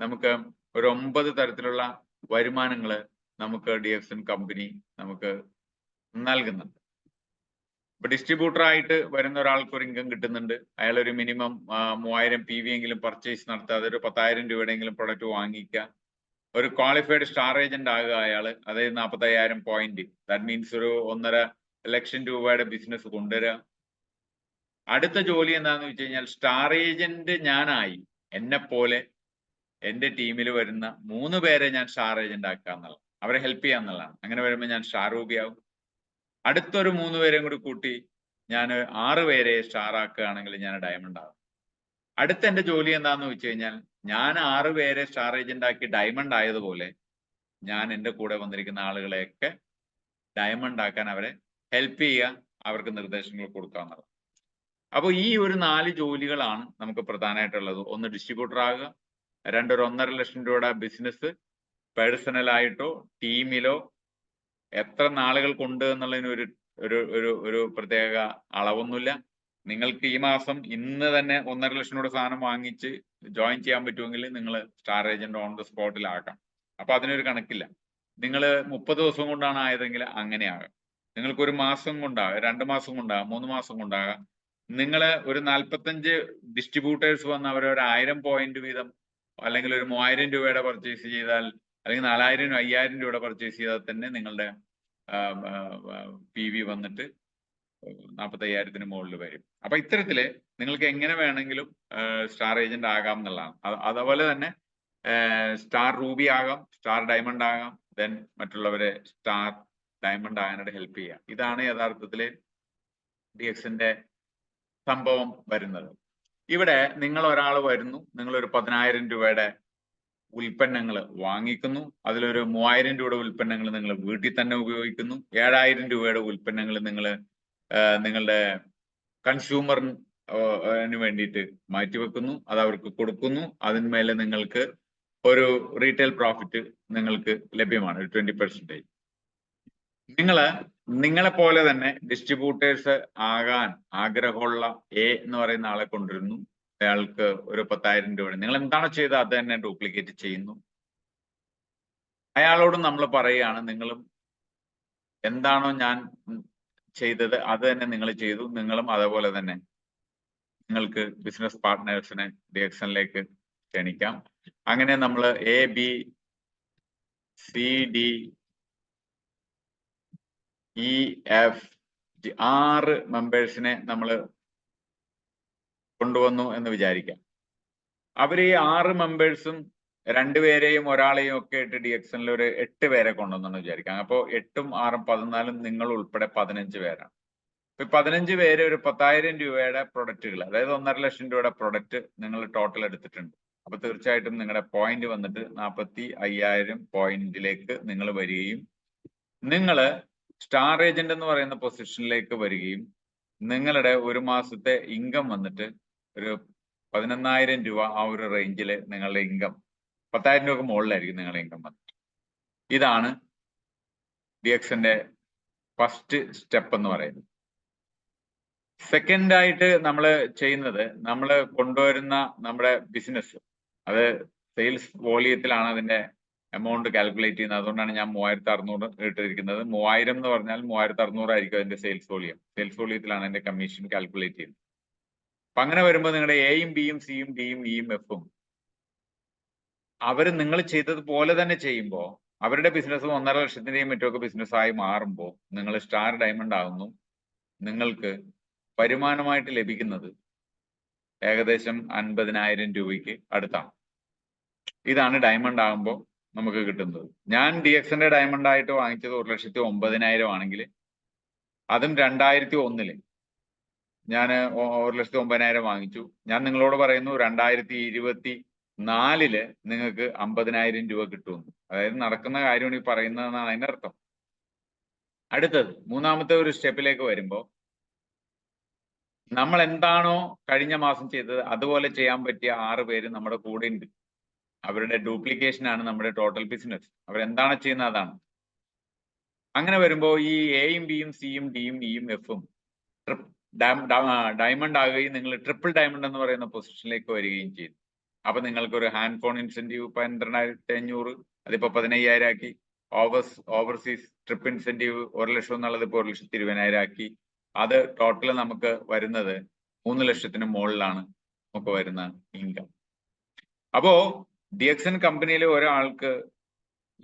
നമുക്ക് ഒരു 9 തരത്തിലുള്ള വരുമാനങ്ങൾ നമുക്ക് DXN കമ്പനി നമുക്ക് നൽകുന്നുണ്ട്. ഇപ്പൊ ഡിസ്ട്രിബ്യൂട്ടർ ആയിട്ട് വരുന്ന ഒരാൾക്ക് ഒരു ഇൻകം കിട്ടുന്നുണ്ട്. അയാൾ ഒരു മിനിമം 3000 PV എങ്കിലും പർച്ചേസ് നടത്താതെ ഒരു 10,000 രൂപയുടെയെങ്കിലും പ്രൊഡക്റ്റ് വാങ്ങിക്കുക. ഒരു ക്വാളിഫൈഡ് സ്റ്റാർ ഏജന്റ് ആകുക അയാൾ, അതായത് 45,000 പോയിന്റ്. ദാറ്റ് മീൻസ് ഒരു 1.5 ലക്ഷം രൂപയുടെ ബിസിനസ് കൊണ്ടുവരിക. അടുത്ത ജോലി എന്താണെന്ന് വെച്ച് കഴിഞ്ഞാൽ സ്റ്റാർ ഏജന്റ് ഞാനായി എന്നെ പോലെ എന്റെ ടീമിൽ വരുന്ന 3 പേരെ ഞാൻ സ്റ്റാർ ഏജന്റ് ആക്കുക എന്നുള്ളത്, അവരെ ഹെൽപ്പ് ചെയ്യുക എന്നുള്ളതാണ്. അങ്ങനെ വരുമ്പോൾ ഞാൻ സ്റ്റാർ രൂപയാവും. അടുത്തൊരു 3 പേരെയും കൂടി കൂട്ടി ഞാൻ 6 പേരെ സ്റ്റാർ ആക്കുകയാണെങ്കിൽ ഞാൻ ഡയമണ്ട് ആവും. അടുത്ത എന്റെ ജോലി എന്താണെന്ന് വെച്ച് കഴിഞ്ഞാൽ ഞാൻ 6 പേരെ സ്റ്റാർ ഏജന്റ് ആക്കി ഡയമണ്ട് ആയതുപോലെ ഞാൻ എൻ്റെ കൂടെ വന്നിരിക്കുന്ന ആളുകളെയൊക്കെ ഡയമണ്ട് ആക്കാൻ അവരെ ഹെൽപ്പ് ചെയ്യുക, അവർക്ക് നിർദ്ദേശങ്ങൾ കൊടുക്കുക എന്നുള്ളത്. അപ്പോൾ ഈ ഒരു 4 ജോലികളാണ് നമുക്ക് പ്രധാനമായിട്ടുള്ളത്. ഒന്ന് ഡിസ്ട്രിബ്യൂട്ടർ ആകുക, 2 ഒരു 1.5 ലക്ഷം രൂപയുടെ ബിസിനസ് പേഴ്സണലായിട്ടോ ടീമിലോ എത്ര നാളുകൾ കൊണ്ട് എന്നുള്ളതിന് ഒരു ഒരു ഒരു ഒരു പ്രത്യേക അളവൊന്നുമില്ല. നിങ്ങൾക്ക് ഈ മാസം ഇന്ന് തന്നെ 1.5 ലക്ഷം രൂപയുടെ സാധനം വാങ്ങിച്ച് ജോയിൻ ചെയ്യാൻ പറ്റുമെങ്കിൽ നിങ്ങൾ സ്റ്റാർ ഏജന്റ് ഓൺ ദ സ്പോട്ടിലാകാം. അപ്പൊ അതിനൊരു കണക്കില്ല. നിങ്ങൾ 30 ദിവസം കൊണ്ടാണ് ആയതെങ്കിൽ അങ്ങനെ ആകാം. നിങ്ങൾക്ക് ഒരു മാസം കൊണ്ടാകാം, 2 മാസം കൊണ്ടാകാം, 3 മാസം കൊണ്ടാകാം. നിങ്ങൾ ഒരു 45 ഡിസ്ട്രിബ്യൂട്ടേഴ്സ് വന്ന് അവർ ഒരു 1000 പോയിന്റ് വീതം അല്ലെങ്കിൽ ഒരു 3000 രൂപയുടെ പർച്ചേസ് ചെയ്താൽ അല്ലെങ്കിൽ 4000 5000 രൂപയുടെ പർച്ചേസ് ചെയ്താൽ തന്നെ നിങ്ങളുടെ PV വന്നിട്ട് 45,000 മുകളിൽ വരും. അപ്പൊ ഇത്തരത്തില് നിങ്ങൾക്ക് എങ്ങനെ വേണമെങ്കിലും സ്റ്റാർ ഏജന്റ് ആകാം എന്നുള്ളതാണ്. അതുപോലെ തന്നെ സ്റ്റാർ റൂബി ആകാം, സ്റ്റാർ ഡയമണ്ട് ആകാം, ദെൻ മറ്റുള്ളവരെ സ്റ്റാർ ഡയമണ്ട് ആകാനായിട്ട് ഹെൽപ്പ് ചെയ്യാം. ഇതാണ് യഥാർത്ഥത്തില് DXന്റെ സംഭവം വരുന്നത്. ഇവിടെ നിങ്ങൾ ഒരാൾ വരുന്നു, നിങ്ങൾ ഒരു 10,000 രൂപയുടെ ഉൽപ്പന്നങ്ങൾ വാങ്ങിക്കുന്നു, അതിലൊരു 3000 രൂപയുടെ ഉൽപ്പന്നങ്ങൾ നിങ്ങൾ വീട്ടിൽ തന്നെ ഉപയോഗിക്കുന്നു, 7000 രൂപയുടെ ഉൽപ്പന്നങ്ങൾ നിങ്ങൾ നിങ്ങളുടെ കൺസ്യൂമറിന് വേണ്ടിയിട്ട് മാറ്റിവെക്കുന്നു, അത് അവർക്ക് കൊടുക്കുന്നു. അതിന്മേലെ നിങ്ങൾക്ക് ഒരു റീറ്റെയിൽ പ്രോഫിറ്റ് നിങ്ങൾക്ക് ലഭ്യമാണ്, ഒരു 20%. നിങ്ങളെ പോലെ തന്നെ ഡിസ്ട്രിബ്യൂട്ടേഴ്സ് ആകാൻ ആഗ്രഹമുള്ള എന്ന് പറയുന്ന ആളെ കൊണ്ടുവരുന്നു. അയാൾക്ക് ഒരു 10,000 രൂപ, നിങ്ങൾ എന്താണോ ചെയ്തത് അത് തന്നെ ഡ്യൂപ്ലിക്കേറ്റ് ചെയ്യുന്നു. അയാളോടും നമ്മൾ പറയുകയാണ്, നിങ്ങളും എന്താണോ ഞാൻ ചെയ്തത് അത് തന്നെ നിങ്ങൾ ചെയ്തു, നിങ്ങളും അതേപോലെ തന്നെ നിങ്ങൾക്ക് ബിസിനസ് പാർട്ട്നേഴ്സിനെ DXനിലേക്ക് ക്ഷണിക്കാം. അങ്ങനെ നമ്മൾ ABCDEF 6 മെമ്പേഴ്സിനെ നമ്മൾ കൊണ്ടുവന്നു എന്ന് വിചാരിക്കാം. അവർ ഈ 6 മെമ്പേഴ്സും 2 പേരെയും ഒരാളെയും ഒക്കെ ഇട്ട് DXനിൽ ഒരു 8 പേരെ കൊണ്ടുവന്നെന്ന് വിചാരിക്കാം. അപ്പോൾ 8ഉം 6ഉം 14 നിങ്ങൾ ഉൾപ്പെടെ 15 പേരാണ്. ഇപ്പൊ 15 പേര് ഒരു 10,000 രൂപയുടെ പ്രൊഡക്റ്റുകൾ, അതായത് 1.5 ലക്ഷം രൂപയുടെ പ്രൊഡക്റ്റ് നിങ്ങൾ ടോട്ടൽ എടുത്തിട്ടുണ്ട്. അപ്പൊ തീർച്ചയായിട്ടും നിങ്ങളുടെ പോയിന്റ് വന്നിട്ട് 45,000 പോയിന്റിലേക്ക് നിങ്ങൾ വരികയും നിങ്ങൾ സ്റ്റാർ ഏജന്റ് എന്ന് പറയുന്ന പൊസിഷനിലേക്ക് വരികയും നിങ്ങളുടെ ഒരു മാസത്തെ ഇൻകം വന്നിട്ട് ഒരു 11,000 രൂപ, ആ ഒരു റേഞ്ചിൽ നിങ്ങളുടെ ഇൻകം 10,000 രൂപക്ക് മുകളിലായിരിക്കും നിങ്ങളുടെ ഇൻകം വന്നിട്ട്. ഇതാണ് DXന്റെ ഫസ്റ്റ് സ്റ്റെപ്പ് എന്ന് പറയുന്നത്. സെക്കൻഡ് ആയിട്ട് നമ്മൾ ചെയ്യുന്നത്, നമ്മൾ കൊണ്ടുവരുന്ന നമ്മുടെ ബിസിനസ്, അത് സെയിൽസ് വോളിയത്തിലാണ് അതിന്റെ എമൗണ്ട് കാൽക്കുലേറ്റ് ചെയ്യുന്നത്. അതുകൊണ്ടാണ് ഞാൻ 3,600 ഇട്ടിരിക്കുന്നത്. 3000 എന്ന് പറഞ്ഞാൽ 3,600 ആയിരിക്കും അതിന്റെ സെയിൽസ് വോളിയം. സെയിൽസ് വോളിയത്തിലാണ് അതിന്റെ കമ്മീഷൻ കാൽക്കുലേറ്റ് ചെയ്യുന്നത്. അപ്പൊ അങ്ങനെ വരുമ്പോൾ നിങ്ങളുടെ Aയും Bയും Cയും Dയും Eയും Fഉം അവർ നിങ്ങൾ ചെയ്തതുപോലെ തന്നെ ചെയ്യുമ്പോൾ അവരുടെ ബിസിനസ് 1.5 ലക്ഷത്തിന്റെയും മറ്റൊക്കെ ബിസിനസ്സായി മാറുമ്പോൾ നിങ്ങൾ സ്റ്റാർ ഡയമണ്ട് ആകുന്നു. നിങ്ങൾക്ക് വരുമാനമായിട്ട് ലഭിക്കുന്നത് ഏകദേശം 50,000 രൂപയ്ക്ക് അടുത്താണ്. ഇതാണ് ഡയമണ്ട് ആകുമ്പോൾ നമുക്ക് കിട്ടുന്നത്. ഞാൻ DXന്റെ ഡയമണ്ട് ആയിട്ട് വാങ്ങിച്ചത് 1,09,000 ആണെങ്കിൽ അതും 2001 ഞാൻ 1,09,000 വാങ്ങിച്ചു. ഞാൻ നിങ്ങളോട് പറയുന്നു 2024 നിങ്ങൾക്ക് 50,000 രൂപ കിട്ടുമെന്ന്. അതായത് നടക്കുന്ന കാര്യമാണ് ഈ പറയുന്നതെന്നാണ് അതിന്റെ അർത്ഥം. അടുത്തത് മൂന്നാമത്തെ ഒരു സ്റ്റെപ്പിലേക്ക് വരുമ്പോൾ നമ്മൾ എന്താണോ കഴിഞ്ഞ മാസം ചെയ്തത് അതുപോലെ ചെയ്യാൻ പറ്റിയ 6 പേര് നമ്മുടെ കൂടെ ഉണ്ട്. അവരുടെ ഡ്യൂപ്ലിക്കേഷൻ ആണ് നമ്മുടെ ടോട്ടൽ ബിസിനസ്. അവരെന്താണ് ചെയ്യുന്നത് അതാണ്. അങ്ങനെ വരുമ്പോൾ ഈ Aയും Bയും Cയും Dയും Eയും Fഉം ഡയമണ്ട് ആകുകയും നിങ്ങൾ ട്രിപ്പിൾ ഡയമണ്ട് എന്ന് പറയുന്ന പൊസിഷനിലേക്ക് വരികയും ചെയ്തു. അപ്പൊ നിങ്ങൾക്ക് ഒരു ഹാൻഡ് ഫോൺ ഇൻസെന്റീവ് 12,500 അതിപ്പോ 15,000 ആക്കി. ഓവർസീസ് ട്രിപ്പ് ഇൻസെന്റീവ് 1 ലക്ഷം എന്നുള്ളത് ഇപ്പോൾ 1,20,000 ആക്കി. അത് ടോട്ടൽ നമുക്ക് വരുന്നത് 3 ലക്ഷത്തിന് മുകളിലാണ് നമുക്ക് വരുന്ന ഇൻകം. അപ്പോ DXN കമ്പനിയിലെ ഒരാൾക്ക്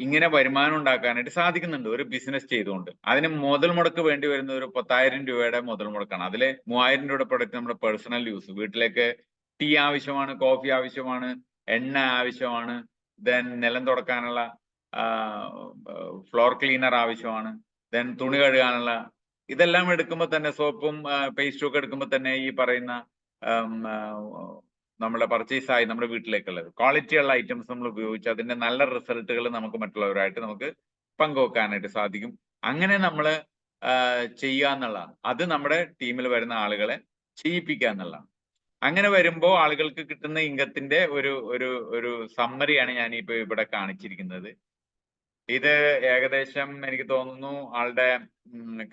ഇങ്ങനെ വരുമാനം ഉണ്ടാക്കാനായിട്ട് സാധിക്കുന്നുണ്ട് ഒരു ബിസിനസ് ചെയ്തുകൊണ്ട്. അതിന് മുതൽ മുടക്ക് വേണ്ടി വരുന്ന ഒരു 10,000 രൂപയുടെ മുതൽ മുടക്കാണ്. അതിലെ 3000 രൂപയുടെ പ്രൊഡക്റ്റ് നമ്മുടെ പേഴ്സണൽ യൂസ്, വീട്ടിലേക്ക് ടീ ആവശ്യമാണ്, കോഫി ആവശ്യമാണ്, എണ്ണ ആവശ്യമാണ്, ദെൻ നിലം തുടക്കാനുള്ള ഫ്ലോർ ക്ലീനർ ആവശ്യമാണ്, ദെൻ തുണി കഴുകാനുള്ള, ഇതെല്ലാം എടുക്കുമ്പോൾ തന്നെ സോപ്പും പേസ്റ്റും ഒക്കെ എടുക്കുമ്പോൾ തന്നെ ഈ പറയുന്ന നമ്മുടെ പർച്ചേസ് ആയി നമ്മുടെ വീട്ടിലേക്കുള്ളത് ക്വാളിറ്റിയുള്ള ഐറ്റംസ് നമ്മൾ ഉപയോഗിച്ച് അതിന്റെ നല്ല റിസൾട്ടുകൾ നമുക്ക് മറ്റുള്ളവരായിട്ട് നമുക്ക് പങ്കുവെക്കാനായിട്ട് സാധിക്കും. അങ്ങനെ നമ്മൾ ചെയ്യുക എന്നുള്ളതാണ്. അത് നമ്മുടെ ടീമിൽ വരുന്ന ആളുകളെ ചെയ്യിപ്പിക്കുക എന്നുള്ളതാണ്. അങ്ങനെ വരുമ്പോൾ ആളുകൾക്ക് കിട്ടുന്ന ഇൻകത്തിന്റെ ഒരു ഒരു ഒരു സമ്മറിയാണ് ഞാൻ ഇപ്പൊ ഇവിടെ കാണിച്ചിരിക്കുന്നത്. ഇത് ഏകദേശം എനിക്ക് തോന്നുന്നു ആളുടെ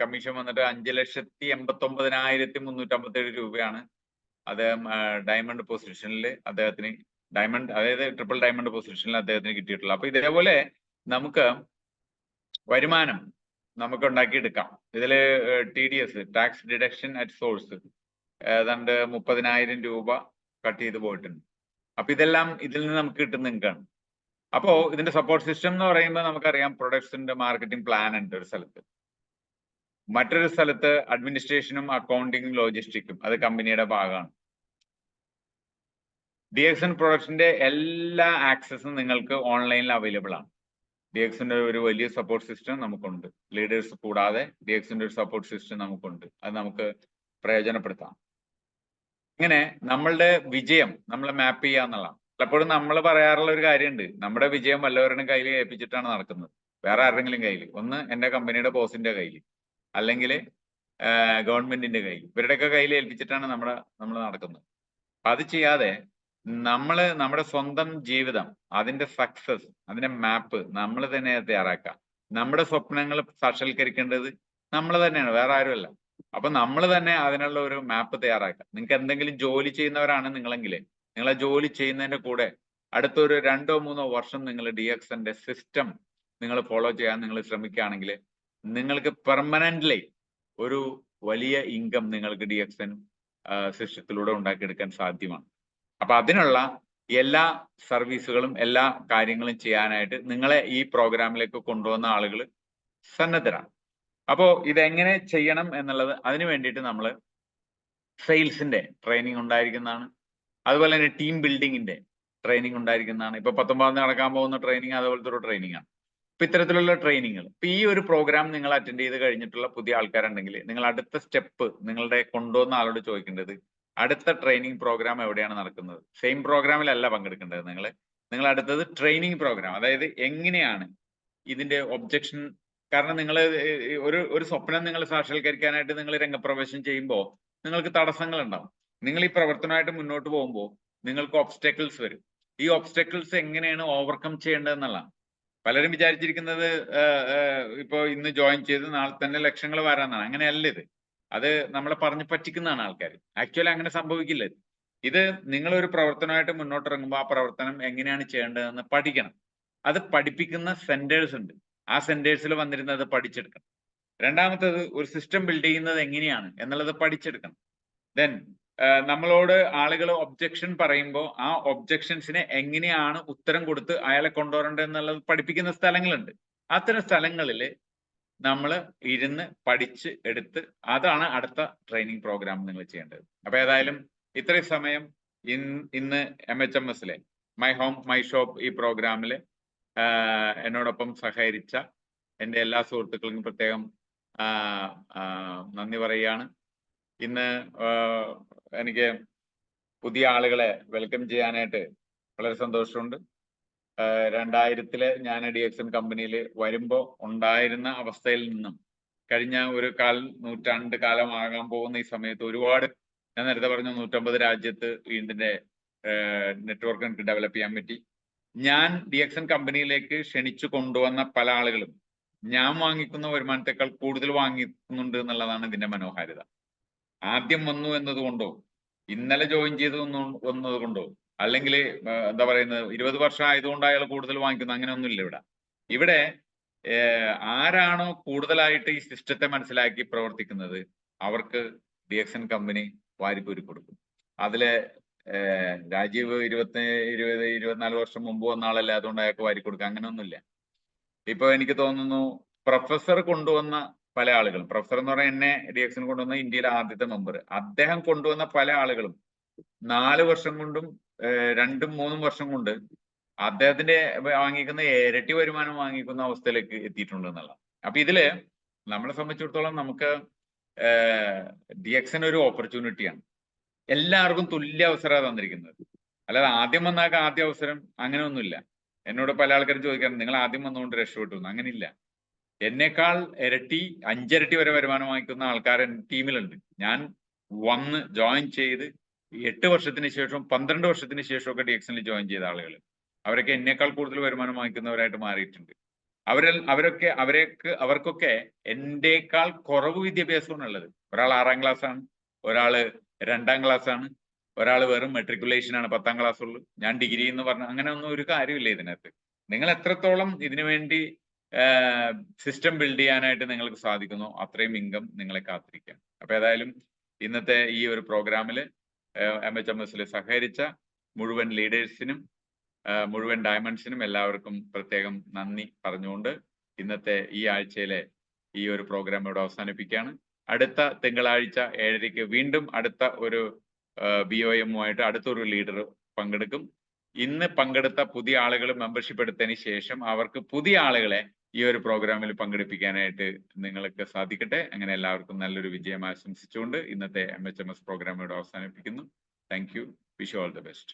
കമ്മീഷൻ വന്നിട്ട് 5,89,357 രൂപയാണ്. അത് ഡയമണ്ട് പൊസിഷനിൽ അദ്ദേഹത്തിന് അതായത് ട്രിപ്പിൾ ഡയമണ്ട് പൊസിഷനിൽ അദ്ദേഹത്തിന് കിട്ടിയിട്ടുള്ളത്. അപ്പൊ ഇതേപോലെ നമുക്ക് വരുമാനം നമുക്ക് ഉണ്ടാക്കിയെടുക്കാം. ഇതില് TDS, tax deduction at source, ഏതാണ്ട് 30,000 രൂപ കട്ട് ചെയ്ത് പോയിട്ടുണ്ട്. അപ്പൊ ഇതെല്ലാം ഇതിൽ നിന്ന് നമുക്ക് കിട്ടുന്ന ഇൻകാണ്. അപ്പോ ഇതിന്റെ സപ്പോർട്ട് സിസ്റ്റം എന്ന് പറയുമ്പോൾ നമുക്കറിയാം പ്രൊഡക്ട്സിന്റെ മാർക്കറ്റിംഗ് പ്ലാൻ ഉണ്ട് ഒരു സ്ഥലത്ത്, മറ്റൊരു സ്ഥലത്ത് അഡ്മിനിസ്ട്രേഷനും അക്കൗണ്ടിങ്ങും ലോജിസ്റ്റിക്കും അത് കമ്പനിയുടെ ഭാഗമാണ്. DXN പ്രൊഡക്ട്സിന്റെ എല്ലാ ആക്സസും നിങ്ങൾക്ക് ഓൺലൈനിൽ അവൈലബിൾ ആണ്. DXന്റെ ഒരു വലിയ സപ്പോർട്ട് സിസ്റ്റം നമുക്കുണ്ട്. ലീഡേഴ്സ് കൂടാതെ DXന്റെ ഒരു സപ്പോർട്ട് സിസ്റ്റം നമുക്കുണ്ട്. അത് നമുക്ക് പ്രയോജനപ്പെടുത്താം. ഇങ്ങനെ നമ്മളുടെ വിജയം നമ്മൾ മാപ്പ് ചെയ്യുക എന്നുള്ളതാണ്. പലപ്പോഴും നമ്മൾ പറയാറുള്ള ഒരു കാര്യമുണ്ട്, നമ്മുടെ വിജയം വല്ലവരുടെയും കയ്യിൽ ഏൽപ്പിച്ചിട്ടാണ് നടക്കുന്നത്, വേറെ ആരുടെങ്കിലും കയ്യിൽ, ഒന്ന് എന്റെ കമ്പനിയുടെ ബോസിന്റെ കയ്യിൽ, അല്ലെങ്കിൽ ഗവൺമെന്റിന്റെ കയ്യിൽ, ഇവരുടെയൊക്കെ കയ്യിൽ ഏൽപ്പിച്ചിട്ടാണ് നമ്മൾ നടക്കുന്നത്. അത് ചെയ്യാതെ നമ്മുടെ സ്വന്തം ജീവിതം, അതിന്റെ സക്സസ്, അതിന്റെ മാപ്പ് നമ്മൾ തന്നെ തയ്യാറാക്കാം. നമ്മുടെ സ്വപ്നങ്ങൾ സാക്ഷാത്കരിക്കേണ്ടത് നമ്മൾ തന്നെയാണ്, വേറെ ആരുമല്ല. അപ്പൊ നമ്മൾ തന്നെ അതിനുള്ള ഒരു മാപ്പ് തയ്യാറാക്കാം. നിങ്ങൾക്ക് എന്തെങ്കിലും ജോലി ചെയ്യുന്നവരാണ് നിങ്ങളെങ്കിൽ, നിങ്ങൾ ആ ജോലി ചെയ്യുന്നതിന്റെ കൂടെ അടുത്തൊരു 2-3 വർഷം നിങ്ങൾ DXന്റെ സിസ്റ്റം നിങ്ങൾ ഫോളോ ചെയ്യാൻ നിങ്ങൾ ശ്രമിക്കുകയാണെങ്കിൽ നിങ്ങൾക്ക് പെർമനന്റ്ലി ഒരു വലിയ ഇൻകം നിങ്ങൾക്ക് DXN സിസ്റ്റത്തിലൂടെ ഉണ്ടാക്കിയെടുക്കാൻ സാധ്യമാണ്. അപ്പൊ അതിനുള്ള എല്ലാ സർവീസുകളും എല്ലാ കാര്യങ്ങളും ചെയ്യാനായിട്ട് നിങ്ങളെ ഈ പ്രോഗ്രാമിലേക്ക് കൊണ്ടുവന്ന ആളുകൾ സന്നദ്ധരാണ്. അപ്പോ ഇതെങ്ങനെ ചെയ്യണം എന്നുള്ളത് അതിനു വേണ്ടിയിട്ട് നമ്മൾ സെയിൽസിന്റെ ട്രെയിനിങ് ഉണ്ടായിരിക്കുന്നതാണ്. അതുപോലെ തന്നെ ടീം ബിൽഡിങ്ങിന്റെ ട്രെയിനിങ് ഉണ്ടായിരിക്കുന്നതാണ്. ഇപ്പൊ 19 നടക്കാൻ പോകുന്ന ട്രെയിനിങ് അതുപോലത്തെ ഒരു ട്രെയിനിങ് ആണ്. ഇപ്പൊ ഇത്തരത്തിലുള്ള ട്രെയിനിങ്ങൾ, ഇപ്പൊ ഈ ഒരു പ്രോഗ്രാം നിങ്ങൾ അറ്റൻഡ് ചെയ്ത് കഴിഞ്ഞിട്ടുള്ള പുതിയ ആൾക്കാരുണ്ടെങ്കിൽ നിങ്ങൾ അടുത്ത സ്റ്റെപ്പ് നിങ്ങളുടെ കൊണ്ടുവന്ന ആളോട് ചോദിക്കേണ്ടത്, അടുത്ത ട്രെയിനിങ് പ്രോഗ്രാം എവിടെയാണ് നടക്കുന്നത്? സെയിം പ്രോഗ്രാമിലല്ല പങ്കെടുക്കേണ്ടത് നിങ്ങൾ അടുത്തത് ട്രെയിനിങ് പ്രോഗ്രാം, അതായത് എങ്ങനെയാണ് ഇതിന്റെ ഒബ്ജക്ഷൻ. കാരണം നിങ്ങൾ ഒരു സ്വപ്നം നിങ്ങൾ സാക്ഷാത്കരിക്കാനായിട്ട് നിങ്ങൾ രംഗപ്രവേശം ചെയ്യുമ്പോൾ നിങ്ങൾക്ക് തടസ്സങ്ങൾ ഉണ്ടാവും. നിങ്ങൾ ഈ പ്രവർത്തനമായിട്ട് മുന്നോട്ട് പോകുമ്പോൾ നിങ്ങൾക്ക് ഒബ്സ്റ്റക്കിൾസ് വരും. ഈ ഒബ്സ്റ്റക്കിൾസ് എങ്ങനെയാണ് ഓവർകം ചെയ്യേണ്ടതെന്നുള്ളതാണ്. പലരും വിചാരിച്ചിരിക്കുന്നത് ഇപ്പൊ ഇന്ന് ജോയിൻ ചെയ്ത് നാളെ തന്നെ ലക്ഷങ്ങൾ വരാന്നാണ്. അങ്ങനെയല്ല ഇത്. അത് നമ്മളെ പറഞ്ഞു പറ്റിക്കുന്നതാണ് ആൾക്കാർ. ആക്ച്വലി അങ്ങനെ സംഭവിക്കില്ല. ഇത് നിങ്ങൾ ഒരു പ്രവർത്തനമായിട്ട് മുന്നോട്ടിറങ്ങുമ്പോൾ ആ പ്രവർത്തനം എങ്ങനെയാണ് ചെയ്യേണ്ടതെന്ന് പഠിക്കണം. അത് പഠിപ്പിക്കുന്ന സെന്റേഴ്സ് ഉണ്ട്. ആ സെന്റേഴ്സിൽ വന്നിരുന്നത് പഠിച്ചെടുക്കണം. രണ്ടാമത്തേത്, ഒരു സിസ്റ്റം ബിൽഡ് ചെയ്യുന്നത് എങ്ങനെയാണ് എന്നുള്ളത് പഠിച്ചെടുക്കണം. ദെൻ നമ്മളോട് ആളുകൾ ഒബ്ജക്ഷൻ പറയുമ്പോൾ ആ ഒബ്ജക്ഷൻസിനെ എങ്ങനെയാണ് ഉത്തരം കൊടുത്ത് അയാളെ കൊണ്ടുവരേണ്ടത് എന്നുള്ളത് പഠിപ്പിക്കുന്ന സ്ഥലങ്ങളുണ്ട്. അത്തരം സ്ഥലങ്ങളിൽ നമ്മൾ ഇരുന്ന് പഠിച്ച് എടുത്ത് അതാണ് അടുത്ത ട്രെയിനിങ് പ്രോഗ്രാം നിങ്ങൾ ചെയ്യേണ്ടത്. അപ്പൊ ഏതായാലും ഇത്രയും സമയം ഇന്ന് MHMSലെ മൈ ഹോം മൈ ഷോപ്പ് ഈ പ്രോഗ്രാമിൽ എന്നോടൊപ്പം സഹകരിച്ച എൻ്റെ എല്ലാ സുഹൃത്തുക്കൾക്കും പ്രത്യേകം നന്ദി പറയുകയാണ്. ഇന്ന് എനിക്ക് പുതിയ ആളുകളെ വെൽക്കം ചെയ്യാനായിട്ട് വളരെ സന്തോഷമുണ്ട്. 2000-ല് ഞാൻ DXN കമ്പനിയിൽ വരുമ്പോൾ ഉണ്ടായിരുന്ന അവസ്ഥയിൽ നിന്നും കഴിഞ്ഞ ഒരു നൂറ്റാണ്ട് കാലമാകാൻ പോകുന്ന ഈ സമയത്ത് ഒരുപാട്, ഞാൻ നേരത്തെ പറഞ്ഞു 150 രാജ്യത്ത് ഇതിന്റെ നെറ്റ്വർക്ക് എനിക്ക് ഡെവലപ്പ് ചെയ്യാൻ പറ്റി. ഞാൻ DXN കമ്പനിയിലേക്ക് ക്ഷണിച്ചു കൊണ്ടുവന്ന പല ആളുകളും ഞാൻ വാങ്ങിക്കുന്ന വരുമാനത്തെക്കാൾ കൂടുതൽ വാങ്ങിക്കുന്നുണ്ട് എന്നുള്ളതാണ് ഇതിന്റെ മനോഹാരിത. ആദ്യം വന്നു എന്നതുകൊണ്ടോ ഇന്നലെ ജോയിൻ ചെയ്ത് വന്നതുകൊണ്ടോ അല്ലെങ്കിൽ എന്താ പറയുന്നത് 20 വർഷം ആയതുകൊണ്ട് അയാൾ കൂടുതൽ വാങ്ങിക്കുന്നു, അങ്ങനെയൊന്നുമില്ല. ഇവിടെ ആരാണോ കൂടുതലായിട്ട് ഈ സിസ്റ്റത്തെ മനസ്സിലാക്കി പ്രവർത്തിക്കുന്നത് അവർക്ക് DXN കമ്പനി വാരിപ്പൂരി കൊടുക്കും. അതിലെ രാജീവ് 24 വർഷം മുമ്പ് വന്ന ആളല്ലേ അതുകൊണ്ട് അയാൾക്ക് വാരി കൊടുക്കുക, അങ്ങനെയൊന്നുമില്ല. ഇപ്പൊ എനിക്ക് തോന്നുന്നു പ്രൊഫസർ കൊണ്ടുവന്ന പല ആളുകളും, പ്രൊഫസർ എന്ന് പറഞ്ഞാൽ എന്നെ DXന് കൊണ്ടുവന്ന ഇന്ത്യയിലെ ആദ്യത്തെ മെമ്പർ, അദ്ദേഹം കൊണ്ടുവന്ന പല ആളുകളും 4 വർഷം കൊണ്ടും 2-3 വർഷം കൊണ്ട് അദ്ദേഹത്തിന്റെ വാങ്ങിക്കുന്ന ഇരട്ടി വരുമാനം വാങ്ങിക്കുന്ന അവസ്ഥയിലേക്ക് എത്തിയിട്ടുണ്ട് എന്നുള്ള. അപ്പൊ ഇതില് നമ്മളെ സംബന്ധിച്ചിടത്തോളം നമുക്ക് DXന് ഒരു ഓപ്പർച്യൂണിറ്റിയാണ്. എല്ലാവർക്കും തുല്യ അവസരമാണ് തന്നിരിക്കുന്നത്. അല്ലാതെ ആദ്യം വന്നാക്ക് ആദ്യ അവസരം അങ്ങനെയൊന്നുമില്ല. എന്നോട് പല ആൾക്കാരും ചോദിക്കാറുണ്ട്, നിങ്ങൾ ആദ്യം വന്നുകൊണ്ട് രക്ഷപ്പെട്ടു എന്ന്. അങ്ങനെയില്ല. എന്നേക്കാൾ ഇരട്ടി 5 ഇരട്ടി വരെ വരുമാനം വാങ്ങിക്കുന്ന ആൾക്കാർ ടീമിലുണ്ട്. ഞാൻ വന്ന് ജോയിൻ ചെയ്ത് 8 വർഷത്തിന് ശേഷം 12 വർഷത്തിന് ശേഷമൊക്കെ DXനിൽ ജോയിൻ ചെയ്ത ആളുകൾ, അവരൊക്കെ എന്നേക്കാൾ കൂടുതൽ വരുമാനം വാങ്ങിക്കുന്നവരായിട്ട് മാറിയിട്ടുണ്ട്. അവർക്കൊക്കെ എന്റെക്കാൾ കുറവ് വിദ്യാഭ്യാസമാണ് ഉള്ളത്. ഒരാൾ 6ാം ക്ലാസ് ആണ്, ഒരാള് 2ാം ക്ലാസ് ആണ്, ഒരാൾ വെറും മെട്രിക്കുലേഷൻ ആണ്, 10ാം ക്ലാസ് ഉള്ളൂ. ഞാൻ ഡിഗ്രി എന്ന് പറഞ്ഞ അങ്ങനെ ഒന്നും ഒരു കാര്യമില്ല ഇതിനകത്ത്. നിങ്ങൾ എത്രത്തോളം ഇതിനു വേണ്ടി സിസ്റ്റം ബിൽഡ് ചെയ്യാനായിട്ട് നിങ്ങൾക്ക് സാധിക്കുന്നു, അത്രയും ഇൻകം നിങ്ങളെ കാത്തിരിക്കാം. അപ്പൊ ഏതായാലും ഇന്നത്തെ ഈ ഒരു പ്രോഗ്രാമിൽ MHMSൽ സഹകരിച്ച മുഴുവൻ ലീഡേഴ്സിനും മുഴുവൻ ഡയമണ്ട്സിനും എല്ലാവർക്കും പ്രത്യേകം നന്ദി പറഞ്ഞുകൊണ്ട് ഇന്നത്തെ ഈ ആഴ്ചയിലെ ഈ ഒരു പ്രോഗ്രാം ഇവിടെ അവസാനിപ്പിക്കുകയാണ്. അടുത്ത തിങ്കളാഴ്ച 7:30 വീണ്ടും അടുത്ത ഒരു BOM-ഉമായിട്ട് അടുത്തൊരു ലീഡർ പങ്കെടുക്കും. ഇന്ന് പങ്കെടുത്ത പുതിയ ആളുകൾ മെമ്പർഷിപ്പ് എടുത്തതിന് ശേഷം അവർക്ക് പുതിയ ആളുകളെ ഈ ഒരു പ്രോഗ്രാമിൽ പങ്കെടുപ്പിക്കാനായിട്ട് നിങ്ങൾക്ക് സാധിക്കട്ടെ. അങ്ങനെ എല്ലാവർക്കും നല്ലൊരു വിജയം ആശംസിച്ചുകൊണ്ട് ഇന്നത്തെ MHMS പ്രോഗ്രാം ഇവിടെ അവസാനിപ്പിക്കുന്നു. Thank you. Wish you all the best.